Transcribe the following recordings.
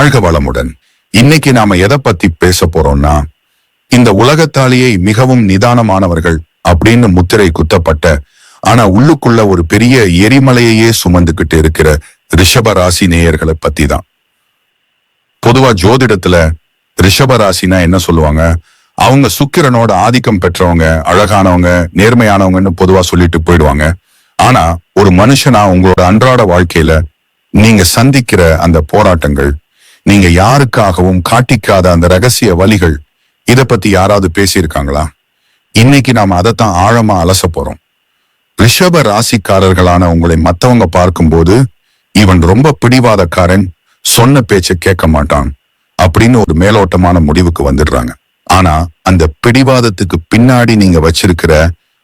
வாழ்க வளமுடன். இன்னைக்கு நாம எதை பத்தி பேச போறோம்னா, இந்த உலகத்தாலேயே மிகவும் நிதானமானவர்கள் அப்படின்னு முத்திரை குத்தப்பட்ட, ஆனா உள்ளுக்குள்ள ஒரு பெரிய எரிமலையையே சுமந்துகிட்டு இருக்கிற ரிஷப ராசி நேயர்களை பத்தி தான். பொதுவா ஜோதிடத்துல ரிஷப ராசினா என்ன சொல்லுவாங்க? அவங்க சுக்கிரனோட ஆதிக்கம் பெற்றவங்க, அழகானவங்க, நேர்மையானவங்கன்னு பொதுவா சொல்லிட்டு போயிடுவாங்க. ஆனா ஒரு மனுஷனா உங்களோட அன்றாட வாழ்க்கையில நீங்க சந்திக்கிற அந்த போராட்டங்கள், நீங்க யாருக்காகவும் காட்டிக்காத அந்த ரகசிய வலிகள், இத பத்தி யாராவது பேசியிருக்காங்களா? இன்னைக்கு நாம அதைத்தான் ஆழமா அலச போறோம். ரிஷப ராசிக்காரர்களான உங்களை மத்தவங்க பார்க்கும்போது, இவன் ரொம்ப பிடிவாதக்காரன், சொன்ன பேச்ச கேட்க மாட்டான் அப்படின்னு ஒரு மேலோட்டமான முடிவுக்கு வந்துடுறாங்க. ஆனா அந்த பிடிவாதத்துக்கு பின்னாடி நீங்க வச்சிருக்கிற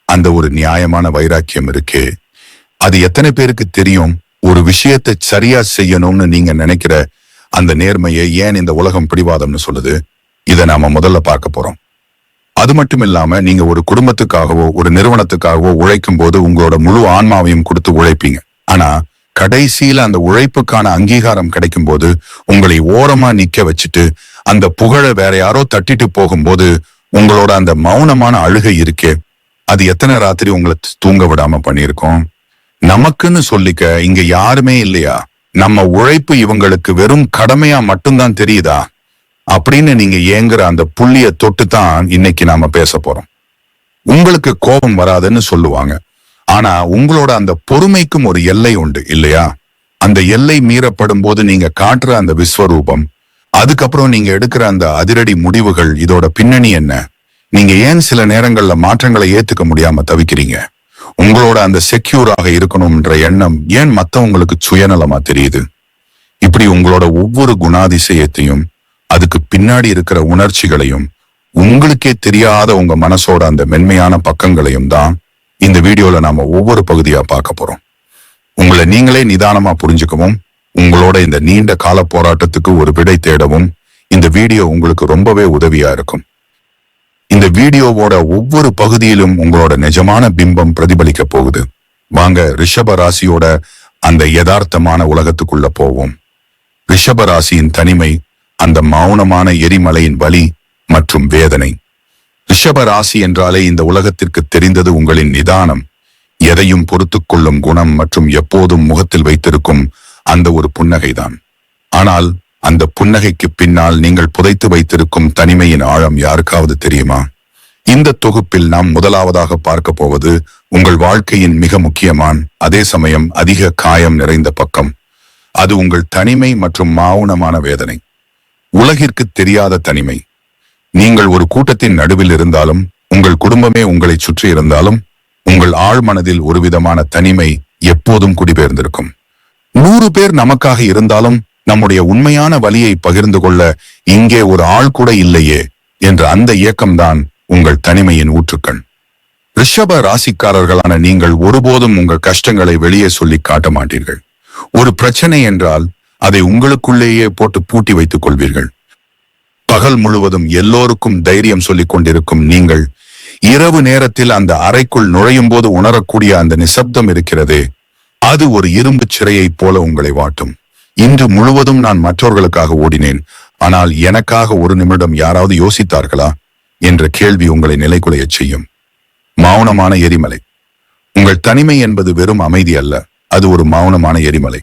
அந்த ஒரு நியாயமான வைராக்கியம் இருக்கே, அது எத்தனை பேருக்கு தெரியும்? ஒரு விஷயத்தை சரியா செய்யணும்னு நீங்க நினைக்கிற அந்த நேர்மையை ஏன் இந்த உலகம் பிடிவாதம்னு சொல்லுது? இதை நாம முதல்ல பார்க்க போறோம். அது மட்டும் இல்லாம, நீங்க ஒரு குடும்பத்துக்காகவோ ஒரு நிறுவனத்துக்காகவோ உழைக்கும் போது உங்களோட முழு ஆன்மாவையும் கொடுத்து உழைப்பீங்க. ஆனா கடைசியில அந்த உழைப்புக்கான அங்கீகாரம் கிடைக்கும் போது உங்களை ஓரமா நிக்க வச்சுட்டு அந்த புகழை வேற யாரோ தட்டிட்டு போகும்போது உங்களோட அந்த மௌனமான அழுகை இருக்கே, அது எத்தனை ராத்திரி உங்களை தூங்க விடாம பண்ணியிருக்கோம்? நமக்குன்னு சொல்லிக்க இங்க யாருமே இல்லையா? நம்ம உழைப்பு இவங்களுக்கு வெறும் கடமையா மட்டும்தான் தெரியுதா அப்படின்னு நீங்க ஏங்குற அந்த புள்ளிய தொட்டு தான் இன்னைக்கு நாம பேச போறோம். உங்களுக்கு கோபம் வராதுன்னு சொல்லுவாங்க, ஆனா உங்களோட அந்த பொறுமைக்கும் ஒரு எல்லை உண்டு இல்லையா? அந்த எல்லை மீறப்படும் போது நீங்க காட்டுற அந்த விஸ்வரூபம், அதுக்கப்புறம் நீங்க எடுக்கிற அந்த அதிரடி முடிவுகள், இதோட பின்னணி என்ன? நீங்க ஏன் சில நேரங்கள்ல மாற்றங்களை ஏத்துக்க முடியாம தவிக்கிறீங்க? உங்களோட அந்த செக்யூராக இருக்கணும்ன்ற எண்ணம் ஏன் மத்தவங்களுக்கு சுயநலமா தெரியுது? இப்படி உங்களோட ஒவ்வொரு குணாதிசயத்தையும், அதுக்கு பின்னாடி இருக்கிற உணர்ச்சிகளையும், உங்களுக்கே தெரியாத உங்க மனசோட அந்த மென்மையான பக்கங்களையும் தான் இந்த வீடியோல நாம ஒவ்வொரு பகுதியா பார்க்க போறோம். உங்களை நீங்களே நிதானமா புரிஞ்சுக்கவும், உங்களோட இந்த நீண்ட கால போராட்டத்துக்கு ஒரு விடை தேடவும் இந்த வீடியோ உங்களுக்கு ரொம்பவே உதவியா இருக்கும். இந்த வீடியோவோட ஒவ்வொரு பகுதியிலும் உங்களோட நிஜமான பிம்பம் பிரதிபலிக்க போகுது. வாங்க ரிஷப ராசியோட அந்த யதார்த்தமான உலகத்துக்குள்ள போவோம். ரிஷப ராசியின் தனிமை, அந்த மௌனமான எரிமலையின் வலி மற்றும் வேதனை. ரிஷப ராசி என்றாலே இந்த உலகத்திற்கு தெரிந்தது உங்களின் நிதானம், எதையும் பொறுத்து கொள்ளும் குணம் மற்றும் எப்போதும் முகத்தில் வைத்திருக்கும் அந்த ஒரு புன்னகைதான். ஆனால் அந்த புன்னகைக்கு பின்னால் நீங்கள் புதைத்து வைத்திருக்கும் தனிமையின் ஆழம் யாருக்காவது தெரியுமா? இந்த தொகுப்பில் நாம் முதலாவதாக பார்க்க போவது உங்கள் வாழ்க்கையின் மிக முக்கியமான, அதே சமயம் அதிக காயம் நிறைந்த பக்கம். அது உங்கள் தனிமை மற்றும் மௌனமான வேதனை. உலகிற்கு தெரியாத தனிமை. நீங்கள் ஒரு கூட்டத்தின் நடுவில் இருந்தாலும், உங்கள் குடும்பமே உங்களை சுற்றி இருந்தாலும், உங்கள் ஆழ்மனதில் ஒரு விதமான தனிமை எப்போதும் குடிபெயர்ந்திருக்கும். 100 பேர் நமக்காக இருந்தாலும் நம்முடைய உண்மையான வலியை பகிர்ந்து கொள்ள இங்கே ஒரு ஆள் கூட இல்லையே என்ற அந்த இயக்கம்தான் உங்கள் தனிமையின் ஊற்றுக்கண். ரிஷப ராசிக்காரர்களான நீங்கள் ஒருபோதும் உங்கள் கஷ்டங்களை வெளியே சொல்லி காட்ட மாட்டீர்கள். ஒரு பிரச்சனை என்றால் அதை உங்களுக்குள்ளேயே போட்டு பூட்டி வைத்துக் கொள்வீர்கள். பகல் முழுவதும் எல்லோருக்கும் தைரியம் சொல்லிக் கொண்டிருக்கும் நீங்கள், இரவு நேரத்தில் அந்த அறைக்குள் நுழையும் போது உணரக்கூடிய அந்த நிசப்தம் இருக்கிறதே, அது ஒரு இரும்பு சிறையைப் போல உங்களை வாட்டும். இன்று முழுவதும் நான் மற்றவர்களுக்காக ஓடினேன், ஆனால் எனக்காக ஒரு நிமிடம் யாராவது யோசித்தார்களா என்ற கேள்வி உங்களை நிலைகுலையச் செய்யும். மௌனமான எரிமலை. உங்கள் தனிமை என்பது வெறும் அமைதி அல்ல, அது ஒரு மௌனமான எரிமலை.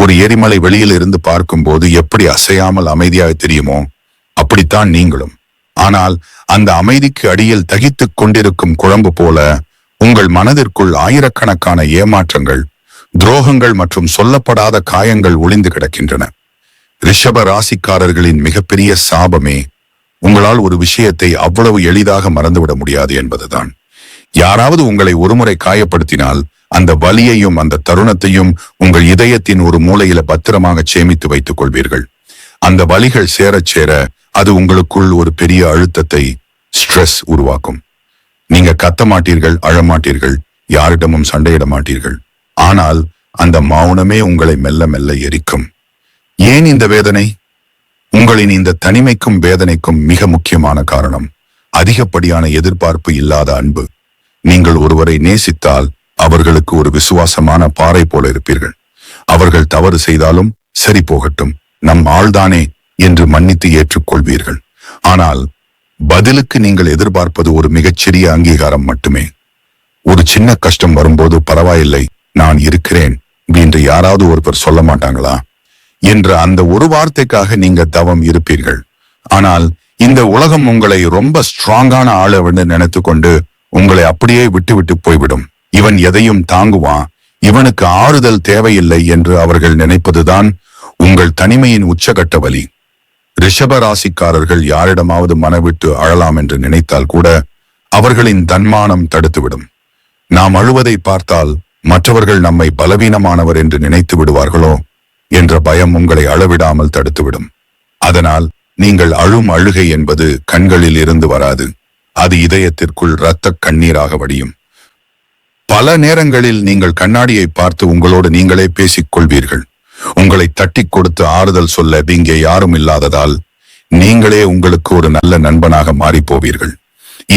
ஒரு எரிமலை வெளியில் இருந்து பார்க்கும்போது எப்படி அசையாமல் அமைதியாக தெரியுமோ, அப்படித்தான் நீங்களும். ஆனால் அந்த அமைதிக்கு அடியில் தகித்துக் கொண்டிருக்கும் குழம்பு போல உங்கள் மனதிற்குள் ஆயிரக்கணக்கான ஏமாற்றங்கள், துரோகங்கள் மற்றும் சொல்லப்படாத காயங்கள் ஒளிந்து கிடக்கின்றன. ரிஷப ராசிக்காரர்களின் மிகப்பெரிய சாபமே உங்களால் ஒரு விஷயத்தை அவ்வளவு எளிதாக மறந்துவிட முடியாது என்பதுதான். யாராவது உங்களை ஒருமுறை காயப்படுத்தினால் அந்த வலியையும் அந்த தருணத்தையும் உங்கள் இதயத்தின் ஒரு மூலையில பத்திரமாக சேமித்து வைத்துக் கொள்வீர்கள். அந்த வலிகள் சேரச் சேர அது உங்களுக்குள் ஒரு பெரிய அழுத்தத்தை, ஸ்ட்ரெஸ் உருவாக்கும். நீங்க கத்த மாட்டீர்கள், அழமாட்டீர்கள், யாரிடமும் சண்டையிட மாட்டீர்கள். ஆனால் அந்த மௌனமே உங்களை மெல்ல மெல்ல எரிக்கும். ஏன் இந்த வேதனை? உங்களின் இந்த தனிமைக்கும் வேதனைக்கும் மிக முக்கியமான காரணம் அதிகப்படியான எதிர்பார்ப்பு இல்லாத அன்பு. நீங்கள் ஒருவரை நேசித்தால் அவர்களுக்கு ஒரு விசுவாசமான பாறை போல இருப்பீர்கள். அவர்கள் தவறு செய்தாலும் சரி போகட்டும் நம் ஆள்தானே என்று மன்னித்து ஏற்றுக்கொள்வீர்கள். ஆனால் பதிலுக்கு நீங்கள் எதிர்பார்ப்பது ஒரு மிகச்சிறிய அங்கீகாரம் மட்டுமே. ஒரு சின்ன கஷ்டம் வரும்போது பரவாயில்லை, நான் இருக்கிறேன் என்று யாராவது ஒருவர் சொல்ல மாட்டாங்களா என்ற அந்த ஒரு வார்த்தைக்காக நீங்க தவம் இருப்பீர்கள். ஆனால் இந்த உலகம் உங்களை ரொம்ப ஸ்ட்ராங்கான ஆளவன்னு நினைத்து கொண்டு உங்களை அப்படியே விட்டு போய்விடும். இவன் எதையும் தாங்குவான், இவனுக்கு ஆறுதல் தேவையில்லை என்று அவர்கள் நினைப்பதுதான் உங்கள் தனிமையின் உச்சகட்ட வலி. ரிஷப ராசிக்காரர்கள் யாரிடமாவது மனவிட்டு அழலாம் என்று நினைத்தால் கூட அவர்களின் தன்மானம் தடுத்துவிடும். நாம் அழுவதை பார்த்தால் மற்றவர்கள் நம்மை பலவீனமானவர் என்று நினைத்து விடுவார்களோ என்ற பயம் உங்களை அழவிடாமல் தடுத்துவிடும். அதனால் நீங்கள் அழும் அழுகை என்பது கண்களில் இருந்து வராது, அது இதயத்திற்குள் இரத்த கண்ணீராக வடியும். பல நேரங்களில் நீங்கள் கண்ணாடியை பார்த்து உங்களோடு நீங்களே பேசிக் கொள்வீர்கள். உங்களை தட்டி கொடுத்து ஆறுதல் சொல்ல இங்கே யாரும் இல்லாததால் நீங்களே உங்களுக்கு ஒரு நல்ல நண்பனாக மாறி போவீர்கள்.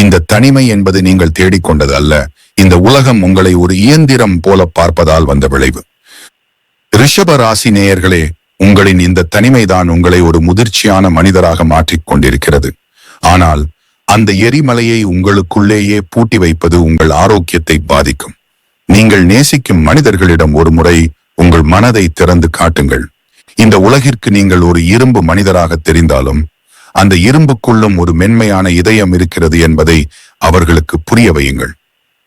இந்த தனிமை என்பது நீங்கள் தேடிக்கொண்டது அல்ல, இந்த உலகம் உங்களை ஒரு இயந்திரம் போல பார்ப்பதால் வந்த விளைவு. ரிஷப ராசி நேயர்களே, உங்களின் இந்த தனிமைதான் உங்களை ஒரு முதிர்ச்சியான மனிதராக மாற்றிக் கொண்டிருக்கிறது. ஆனால் அந்த எரிமலையை உங்களுக்குள்ளேயே பூட்டி வைப்பது உங்கள் ஆரோக்கியத்தை பாதிக்கும். நீங்கள் நேசிக்கும் மனிதர்களிடம் ஒரு முறை உங்கள் மனதை திறந்து காட்டுங்கள். இந்த உலகிற்கு நீங்கள் ஒரு இரும்பு மனிதராக தெரிந்தாலும் அந்த இரும்புக்குள்ளும் ஒரு மென்மையான இதயம் இருக்கிறது என்பதை அவர்களுக்கு புரிய வையுங்கள்.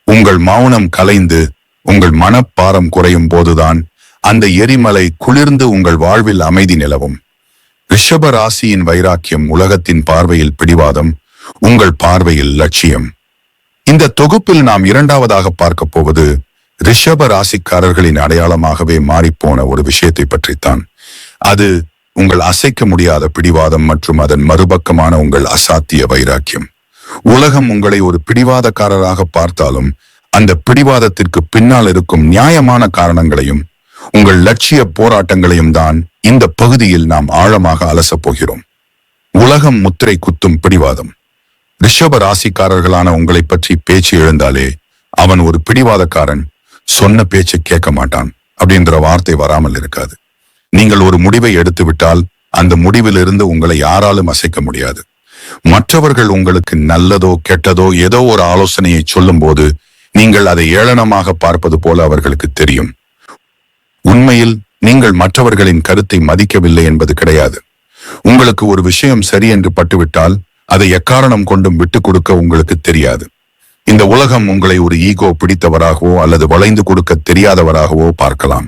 உங்கள் மௌனம் கலைந்து உங்கள் மனப்பாரம் குறையும் போதுதான் அந்த எரிமலை குளிர்ந்து உங்கள் வாழ்வில் அமைதி நிலவும். ரிஷப ராசியின் வைராக்கியம் உலகத்தின் பார்வையில் பிடிவாதம், உங்கள் பார்வையில் லட்சியம். இந்த தொகுப்பில் நாம் இரண்டாவதாக பார்க்க போவது ரிஷப ராசிக்காரர்களின் அடையாளமாகவே மாறிப்போன ஒரு விஷயத்தை பற்றித்தான். அது உங்கள் அசைக்க முடியாத பிடிவாதம் மற்றும் அதன் மறுபக்கமான உங்கள் அசாத்திய வைராக்கியம். உலகம் உங்களை ஒரு பிடிவாதக்காரராக பார்த்தாலும் அந்த பிடிவாதத்திற்கு பின்னால் இருக்கும் நியாயமான காரணங்களையும் உங்கள் லட்சிய போராட்டங்களையும் தான் இந்த பகுதியில் நாம் ஆழமாக அலசப் போகிறோம். உலகம் முத்திரை குத்தும் பிடிவாதம். ரிஷப ராசிக்காரர்களான உங்களை பற்றி பேச்சு எழுந்தாலே அவன் ஒரு பிடிவாதக்காரன், சொன்ன பேச்சை கேட்க மாட்டான் அப்படின்ற வார்த்தை வராமல் இருக்காது. நீங்கள் ஒரு முடிவை எடுத்து விட்டால் அந்த முடிவிலிருந்து உங்களை யாராலும் அசைக்க முடியாது. மற்றவர்கள் உங்களுக்கு நல்லதோ கெட்டதோ ஏதோ ஒரு ஆலோசனையை சொல்லும் போது நீங்கள் அதை ஏளனமாக பார்ப்பது போல அவர்களுக்கு தெரியும். உண்மையில் நீங்கள் மற்றவர்களின் கருத்தை மதிக்கவில்லை என்பது கிடையாது. உங்களுக்கு ஒரு விஷயம் சரி என்று பட்டுவிட்டால் அதை எக்காரணம் கொண்டும் விட்டு கொடுக்க உங்களுக்கு தெரியாது. இந்த உலகம் உங்களை ஒரு ஈகோ பிடித்தவராகவோ அல்லது வளைந்து கொடுக்க தெரியாதவராகவோ பார்க்கலாம்.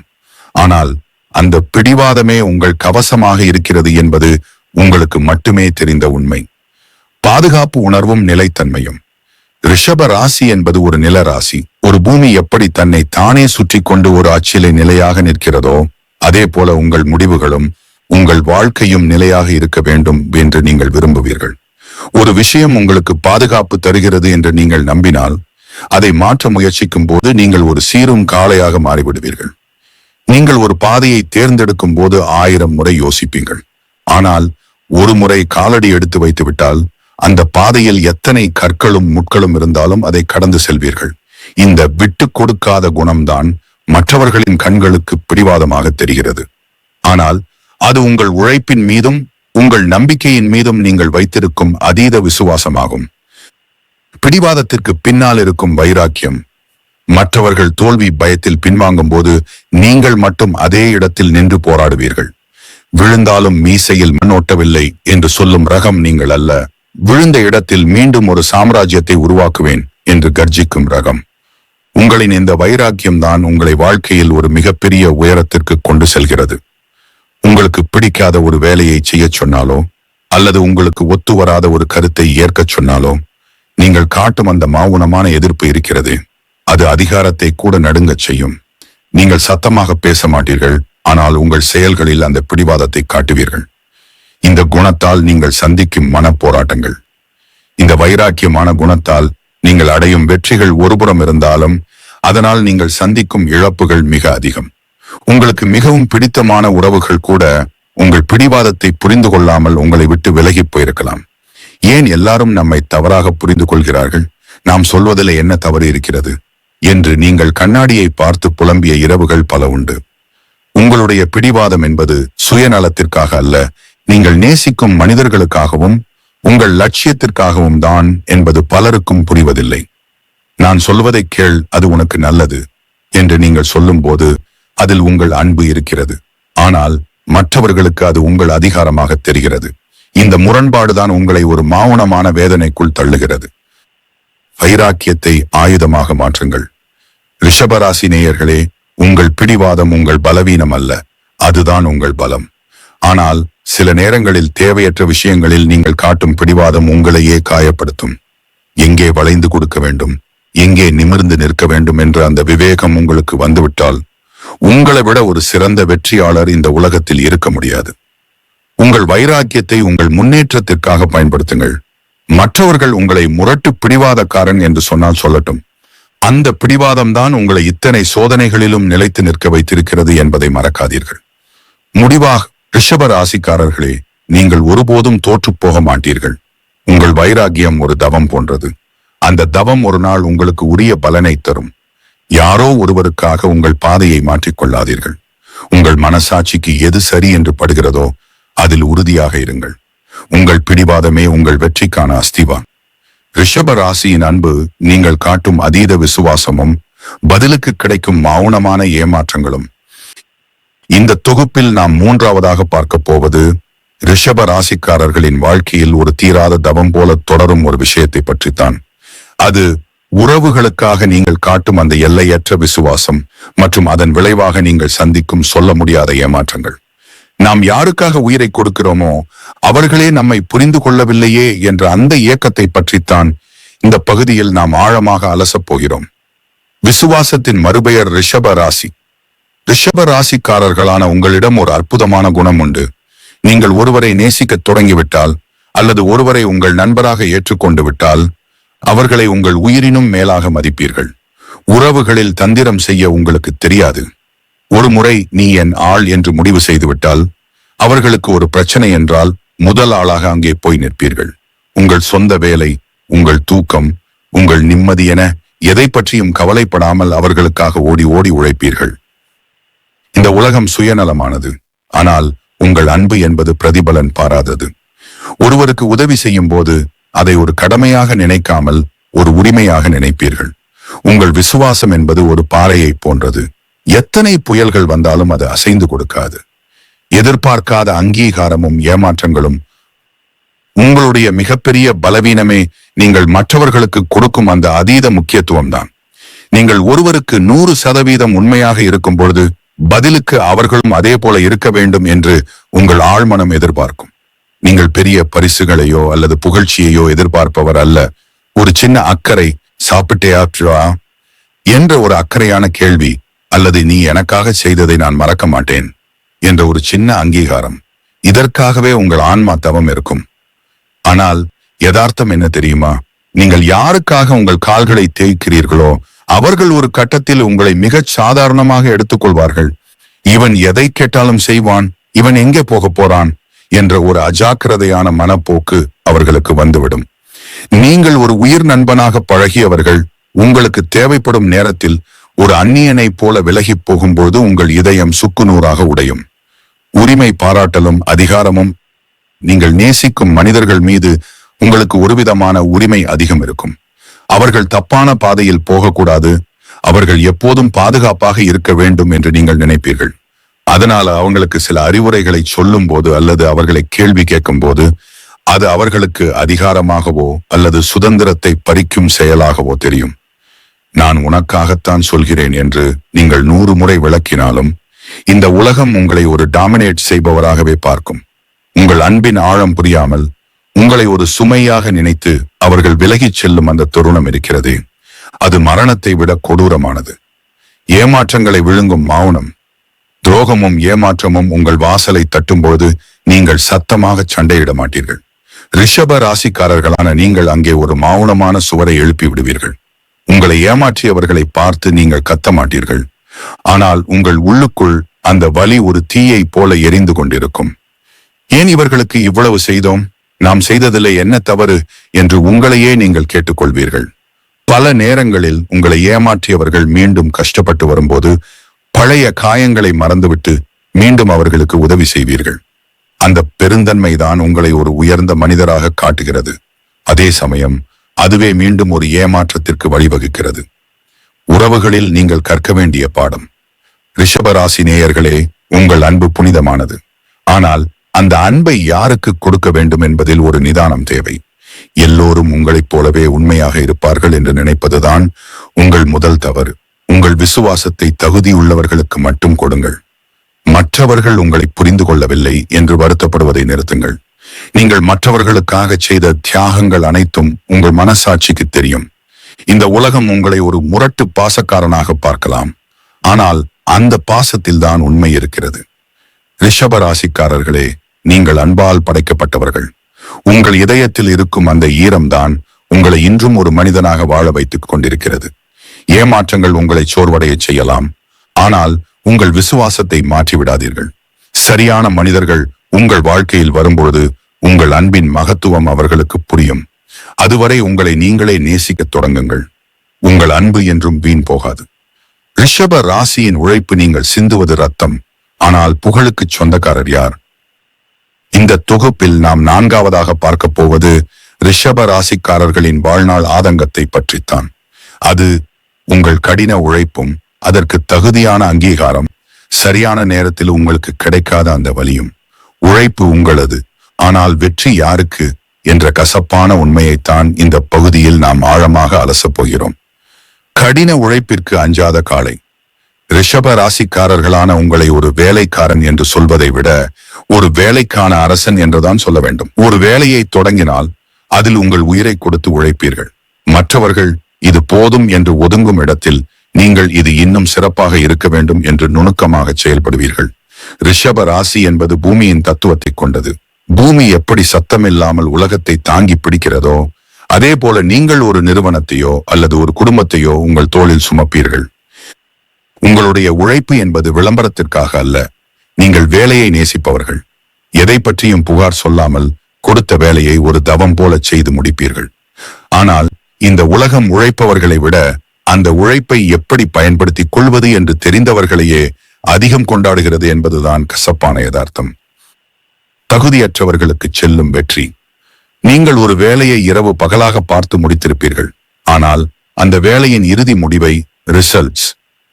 ஆனால் அந்த பிடிவாதமே உங்கள் கவசமாக இருக்கிறது என்பது உங்களுக்கு மட்டுமே தெரிந்த உண்மை. பாதுகாப்பு உணர்வும் நிலைத்தன்மையும். ரிஷப ராசி என்பது ஒரு நில ராசி. ஒரு பூமி எப்படி தன்னை தானே சுற்றி கொண்டு ஒரு அச்சிலை நிலையாக நிற்கிறதோ அதே போல உங்கள் முடிவுகளும் உங்கள் வாழ்க்கையும் நிலையாக இருக்க வேண்டும் என்று நீங்கள் விரும்புவீர்கள். ஒரு விஷயம் உங்களுக்கு பாதுகாப்பு தருகிறது என்று நீங்கள் நம்பினால் அதை மாற்ற முயற்சிக்கும் போது நீங்கள் ஒரு சீரும் காளையாக மாறிவிடுவீர்கள். நீங்கள் ஒரு பாதையை தேர்ந்தெடுக்கும் போது 1000 முறை யோசிப்பீர்கள். ஆனால் ஒரு முறை காலடி எடுத்து வைத்து விட்டால் அந்த பாதையில் எத்தனை கற்களும் முட்களும் இருந்தாலும் அதை கடந்து செல்வீர்கள். இந்த விட்டு கொடுக்காத குணம்தான் மற்றவர்களின் கண்களுக்கு பிடிவாதமாக தெரிகிறது. ஆனால் அது உங்கள் உழைப்பின் மீதும் உங்கள் நம்பிக்கையின் மீதும் நீங்கள் வைத்திருக்கும் அதீத விசுவாசமாகும். பிடிவாதத்திற்கு பின்னால் இருக்கும் வைராக்கியம். மற்றவர்கள் தோல்வி பயத்தில் பின்வாங்கும் போது நீங்கள் மட்டும் அதே இடத்தில் நின்று போராடுவீர்கள். விழுந்தாலும் மீசையில் மண்ணோட்டவில்லை என்று சொல்லும் ரகம் நீங்கள் அல்ல. விழுந்த இடத்தில் மீண்டும் ஒரு சாம்ராஜ்யத்தை உருவாக்குவேன் என்று கர்ஜிக்கும் ரகம். உங்களின் இந்த வைராக்கியம் தான் உங்களை வாழ்க்கையில் ஒரு மிகப்பெரிய உயரத்திற்கு கொண்டு செல்கிறது. உங்களுக்கு பிடிக்காத ஒரு வேலையை செய்ய சொன்னாலோ அல்லது உங்களுக்கு ஒத்து வராத ஒரு கருத்தை ஏற்க சொன்னாலோ நீங்கள் காட்டும் அந்த மௌனமான எதிர்ப்பு இருக்கிறது, அது அதிகாரத்தை கூட நடுங்கச் செய்யும். நீங்கள் சத்தமாக பேச மாட்டீர்கள், ஆனால் உங்கள் செயல்களில் அந்த பிடிவாதத்தை காட்டுவீர்கள். இந்த குணத்தால் நீங்கள் சந்திக்கும் மனப்போராட்டங்கள். இந்த வைராக்கியமான குணத்தால் நீங்கள் அடையும் வெற்றிகள் ஒருபுறம் இருந்தாலும் அதனால் நீங்கள் சந்திக்கும் இழப்புகள் மிக அதிகம். உங்களுக்கு மிகவும் பிடித்தமான உறவுகள் கூட உங்கள் பிடிவாதத்தை புரிந்து கொள்ளாமல் உங்களை விட்டு விலகி போயிருக்கலாம். ஏன் எல்லாரும் நம்மை தவறாக புரிந்து கொள்கிறார்கள், நாம் சொல்வதில் என்ன தவறு இருக்கிறது என்று நீங்கள் கண்ணாடியை பார்த்து புலம்பிய இரவுகள் பல உண்டு. உங்களுடைய பிடிவாதம் என்பது சுயநலத்திற்காக அல்ல, நீங்கள் நேசிக்கும் மனிதர்களுக்காகவும் உங்கள் லட்சியத்திற்காகவும் தான் என்பது பலருக்கும் புரிவதில்லை. நான் சொல்வதை கேள், அது உனக்கு நல்லது என்று நீங்கள் சொல்லும்போது அதில் உங்கள் அன்பு இருக்கிறது. ஆனால் மற்றவர்களுக்கு அது உங்கள் அதிகாரமாக தெரிகிறது. இந்த முரண்பாடுதான் உங்களை ஒரு மௌனமான வேதனைக்குள் தள்ளுகிறது. வைராக்கியத்தை ஆயுதமாக மாற்றுங்கள். ரிஷபராசி நேயர்களே, உங்கள் பிடிவாதம் உங்கள் பலவீனம் அல்ல, அதுதான் உங்கள் பலம். ஆனால் சில நேரங்களில் தேவையற்ற விஷயங்களில் நீங்கள் காட்டும் பிடிவாதம் உங்களையே காயப்படுத்தும். எங்கே வளைந்து கொடுக்க வேண்டும், எங்கே நிமிர்ந்து நிற்க வேண்டும் என்ற அந்த விவேகம் உங்களுக்கு வந்துவிட்டால் உங்களை விட ஒரு சிறந்த வெற்றியாளர் இந்த உலகத்தில் இருக்க முடியாது. உங்கள் வைராக்கியத்தை உங்கள் முன்னேற்றத்திற்காக பயன்படுத்துங்கள். மற்றவர்கள் உங்களை முரட்டு பிடிவாதக்காரன் என்று சொன்னால் சொல்லட்டும். அந்த பிடிவாதம் தான் உங்களை இத்தனை சோதனைகளிலும் நிலைத்து நிற்க வைத்திருக்கிறது என்பதை மறக்காதீர்கள். முடிவாக ரிஷப ராசிக்காரர்களே, நீங்கள் ஒருபோதும் தோற்று போக மாட்டீர்கள். உங்கள் வைராக்கியம் ஒரு தவம் போன்றது. அந்த தவம் ஒரு நாள் உங்களுக்கு உரிய பலனை தரும். யாரோ ஒருவருக்காக உங்கள் பாதையை மாற்றிக்கொள்ளாதீர்கள். உங்கள் மனசாட்சிக்கு எது சரி என்று படுகிறதோ அதில் உறுதியாக இருங்கள். உங்கள் பிடிவாதமே உங்கள் வெற்றிக்கான அஸ்திவான். ரிஷப ராசியின் அன்பு நீங்கள் காட்டும் அதீத விசுவாசமும் பதிலுக்கு கிடைக்கும் மௌனமான ஏமாற்றங்களும். இந்த தொகுப்பில் நாம் மூன்றாவதாக பார்க்க போவது ரிஷப ராசிக்காரர்களின் வாழ்க்கையில் ஒரு தீராத தவம் போல தொடரும் ஒரு விஷயத்தை பற்றித்தான். அது உறவுகளுக்காக நீங்கள் காட்டும் அந்த எல்லையற்ற விசுவாசம் மற்றும் அதன் விளைவாக நீங்கள் சந்திக்கும் சொல்ல முடியாத ஏமாற்றங்கள். நாம் யாருக்காக உயிரை கொடுக்கிறோமோ அவர்களே நம்மை புரிந்து கொள்ளவில்லையே என்ற அந்த இயக்கத்தை பற்றித்தான் இந்த பகுதியில் நாம் ஆழமாக அலசப் போகிறோம். விசுவாசத்தின் மறுபெயர் ரிஷப ராசி. ரிஷப ராசிக்காரர்களான உங்களிடம் ஒரு அற்புதமான குணம் உண்டு. நீங்கள் ஒருவரை நேசிக்க தொடங்கிவிட்டால் அல்லது ஒருவரை உங்கள் நண்பராக ஏற்றுக்கொண்டு விட்டால் அவர்களை உங்கள் உயிரினும் மேலாக மதிப்பீர்கள். உறவுகளில் தந்திரம் செய்ய உங்களுக்கு தெரியாது. ஒரு முறை நீ என் ஆள் என்று முடிவு செய்துவிட்டால் அவர்களுக்கு ஒரு பிரச்சனை என்றால் முதல் ஆளாக அங்கே போய் நிற்பீர்கள். உங்கள் சொந்த வேலை, உங்கள் தூக்கம், உங்கள் நிம்மதி என எதை பற்றியும் கவலைப்படாமல் அவர்களுக்காக ஓடி ஓடி உழைப்பீர்கள். இந்த உலகம் சுயநலமானது, ஆனால் உங்கள் அன்பு என்பது பிரதிபலன் பாராதது. ஒருவருக்கு உதவி செய்யும் போது அதை ஒரு கடமையாக நினைக்காமல் ஒரு உரிமையாக நினைப்பீர்கள். உங்கள் விசுவாசம் என்பது ஒரு பாறையை போன்றது. எத்தனை புயல்கள் வந்தாலும் அது அசைந்து கொடுக்காது. எதிர்பார்க்காத அங்கீகாரமும் ஏமாற்றங்களும் உங்களுடைய மிகப்பெரிய பலவீனமே. நீங்கள் மற்றவர்களுக்கு கொடுக்கும் அந்த அதீத முக்கியத்துவம் தான். நீங்கள் ஒருவருக்கு 100% உண்மையாக இருக்கும் பொழுது பதிலுக்கு அவர்களும் அதே போல இருக்க வேண்டும் என்று உங்கள் ஆழ்மனம் எதிர்பார்க்கும். நீங்கள் பெரிய பரிசுகளையோ அல்லது புகழ்ச்சியையோ எதிர்பார்ப்பவர் அல்ல. ஒரு சின்ன அக்கறை, சாப்பிட்டேயா என்ற ஒரு அக்கறையான கேள்வி, அல்லது நீ எனக்காக செய்ததை நான் மறக்க மாட்டேன் என்ற ஒரு சின்ன அங்கீகாரம். இதற்காகவே உங்கள் ஆன்மா தவம் இருக்கும். ஆனால் யதார்த்தம் என்ன தெரியுமா? நீங்கள் யாருக்காக உங்கள் கால்களை தேய்க்கிறீர்களோ அவர்கள் ஒரு கட்டத்தில் உங்களை மிகச் சாதாரணமாக எடுத்துக்கொள்வார்கள். இவன் எதை கேட்டாலும் செய்வான், இவன் எங்கே போக போறான் என்ற ஒரு அஜாக்கிரதையான மனப்போக்கு அவர்களுக்கு வந்துவிடும். நீங்கள் ஒரு உயிர் நண்பனாக பழகியவர்கள் உங்களுக்கு தேவைப்படும் நேரத்தில் ஒரு அந்நியனை போல விலகி போகும்போது உங்கள் இதயம் சுக்குநூறாக உடையும். உரிமை பாராட்டலும் அதிகாரமும். நீங்கள் நேசிக்கும் மனிதர்கள் மீது உங்களுக்கு ஒருவிதமான உரிமை அதிகம் இருக்கும். அவர்கள் தப்பான பாதையில் போகக்கூடாது, அவர்கள் எப்போதும் பாதுகாப்பாக இருக்க வேண்டும் என்று நீங்கள் நினைப்பீர்கள். அதனால அவங்களுக்கு சில அறிவுரைகளை சொல்லும் போது அல்லது அவர்களை கேள்வி கேட்கும் போது அது அவர்களுக்கு அதிகாரமாகவோ அல்லது சுதந்திரத்தை பறிக்கும் செயலாகவோ தெரியும். நான் உனக்காகத்தான் சொல்கிறேன் என்று நீங்கள் 100 முறை விளக்கினாலும் இந்த உலகம் உங்களை ஒரு டாமினேட் செய்பவராகவே பார்க்கும். உங்கள் அன்பின் ஆழம் புரியாமல் உங்களை ஒரு சுமையாக நினைத்து அவர்கள் விலகிச் செல்லும் அந்த தருணம் இருக்கிறதே, அது மரணத்தை விட கொடூரமானது. ஏமாற்றங்களை விழுங்கும் மௌனம். துரோகமும் ஏமாற்றமும் உங்கள் வாசலை தட்டும்போது நீங்கள் சத்தமாக சண்டையிட மாட்டீர்கள். ரிஷப ராசிக்காரர்களான நீங்கள் அங்கே ஒரு மௌனமான சுவரை எழுப்பி விடுவீர்கள். உங்களை ஏமாற்றியவர்களை பார்த்து நீங்கள் கத்த மாட்டீர்கள். ஆனால் உங்கள் உள்ளுக்குள் அந்த வலி ஒரு தீயை போல எரிந்து கொண்டிருக்கும். ஏன் இவர்களுக்கு இவ்வளவு செய்தோம், நாம் செய்ததில் என்ன தவறு என்று உங்களையே நீங்கள் கேட்டுக்கொள்வீர்கள். பல நேரங்களில் உங்களை ஏமாற்றியவர்கள் மீண்டும் கஷ்டப்பட்டு வரும்போது பழைய காயங்களை மறந்துவிட்டு மீண்டும் அவர்களுக்கு உதவி செய்வீர்கள். அந்த பெருந்தன்மைதான் உங்களை ஒரு உயர்ந்த மனிதராக காட்டுகிறது. அதே சமயம் அதுவே மீண்டும் ஒரு ஏமாற்றத்திற்கு வழிவகுக்கிறது. உறவுகளில் நீங்கள் கற்க வேண்டிய பாடம். ரிஷபராசி நேயர்களே, உங்கள் அன்பு புனிதமானது. ஆனால் அந்த அன்பை யாருக்கு கொடுக்க வேண்டும் என்பதில் ஒரு நிதானம் தேவை. எல்லோரும் உங்களைப் போலவே உண்மையாக இருப்பார்கள் என்று நினைப்பதுதான் உங்கள் முதல் தவறு. உங்கள் விசுவாசத்தை தகுதியுள்ளவர்களுக்கு மட்டும் கொடுங்கள். மற்றவர்கள் உங்களை புரிந்து கொள்ளவில்லை என்று வருத்தப்படுவதை நிறுத்துங்கள். நீங்கள் மற்றவர்களுக்காக செய்த தியாகங்கள் அனைத்தும் உங்கள் மனசாட்சிக்கு தெரியும். இந்த உலகம் உங்களை ஒரு முரட்டு பாசக்காரனாக பார்க்கலாம், ஆனால் அந்த பாசத்தில் தான் உண்மை இருக்கிறது. ரிஷப ராசிக்காரர்களே, நீங்கள் அன்பால் படைக்கப்பட்டவர்கள். உங்கள் இதயத்தில் இருக்கும் அந்த ஈரம்தான் உங்களை இன்றும் ஒரு மனிதனாக வாழ வைத்துக் கொண்டிருக்கிறது. ஏமாற்றங்கள் உங்களை சோர்வடைய செய்யலாம், ஆனால் உங்கள் விசுவாசத்தை மாற்றிவிடாதீர்கள். சரியான மனிதர்கள் உங்கள் வாழ்க்கையில் வரும்பொழுது உங்கள் அன்பின் மகத்துவம் அவர்களுக்கு புரியும். அதுவரை உங்களை நீங்களே நேசிக்கத் தொடங்குங்கள். உங்கள் அன்பு என்றும் வீண் போகாது. ரிஷப ராசியின் உழைப்பு நீங்கள் சிந்துவது ரத்தம், ஆனால் புகழுக்கு சொந்தக்காரர் யார்? இந்த தொகுப்பில் நாம் 4வதாக பார்க்க போவது ரிஷப ராசிக்காரர்களின் வாழ்நாள் ஆதங்கத்தை பற்றித்தான். அது உங்கள் கடின உழைப்பும் அதற்கு தகுதியான அங்கீகாரம், சரியான நேரத்தில் உங்களுக்கு கிடைக்காத அந்த வலியும். உழைப்பு உங்களது, ஆனால் வெற்றி யாருக்கு என்ற கசப்பான உண்மையைத்தான் இந்த பகுதியில் நாம் ஆழமாக அலசப் போகிறோம். கடின உழைப்பிற்கு அஞ்சாத காளை. ரிஷப ராசிக்காரர்களான உங்களை ஒரு வேலைக்காரன் என்று சொல்வதை விட ஒரு வேலைக்கான அரசன் என்றுதான் சொல்ல வேண்டும். ஒரு வேலையை தொடங்கினால் அதில் உங்கள் உயிரை கொடுத்து உழைப்பீர்கள். மற்றவர்கள் இது போதும் என்று ஒதுங்கும் இடத்தில் நீங்கள் இது இன்னும் சிறப்பாக இருக்க வேண்டும் என்று நுணுக்கமாக செயல்படுவீர்கள். ரிஷப ராசி என்பது பூமியின் தத்துவத்தை கொண்டது. பூமி எப்படி சத்தமில்லாமல் உலகத்தை தாங்கி பிடிக்கிறதோ அதே போல நீங்கள் ஒரு நிறுவனத்தையோ அல்லது ஒரு குடும்பத்தையோ உங்கள் தோளில் சுமப்பீர்கள். உங்களுடைய உழைப்பு என்பது விளம்பரத்திற்காக அல்ல. நீங்கள் வேலையை நேசிப்பவர்கள். எதை பற்றியும் புகார் சொல்லாமல் கொடுத்த வேலையை ஒரு தவம் போல செய்து முடிப்பீர்கள். ஆனால் இந்த உலகம் உழைப்பவர்களை விட அந்த உழைப்பை எப்படி பயன்படுத்திக் கொள்வது என்று தெரிந்தவர்களையே அதிகம் கொண்டாடுகிறது என்பதுதான் கசப்பான யதார்த்தம். தகுதியற்றவர்களுக்கு செல்லும் வெற்றி. நீங்கள் ஒரு வேலையை இரவு பகலாக பார்த்து முடித்திருப்பீர்கள். ஆனால் அந்த வேலையின் இறுதி முடிவை ரிசல்ட்ஸ்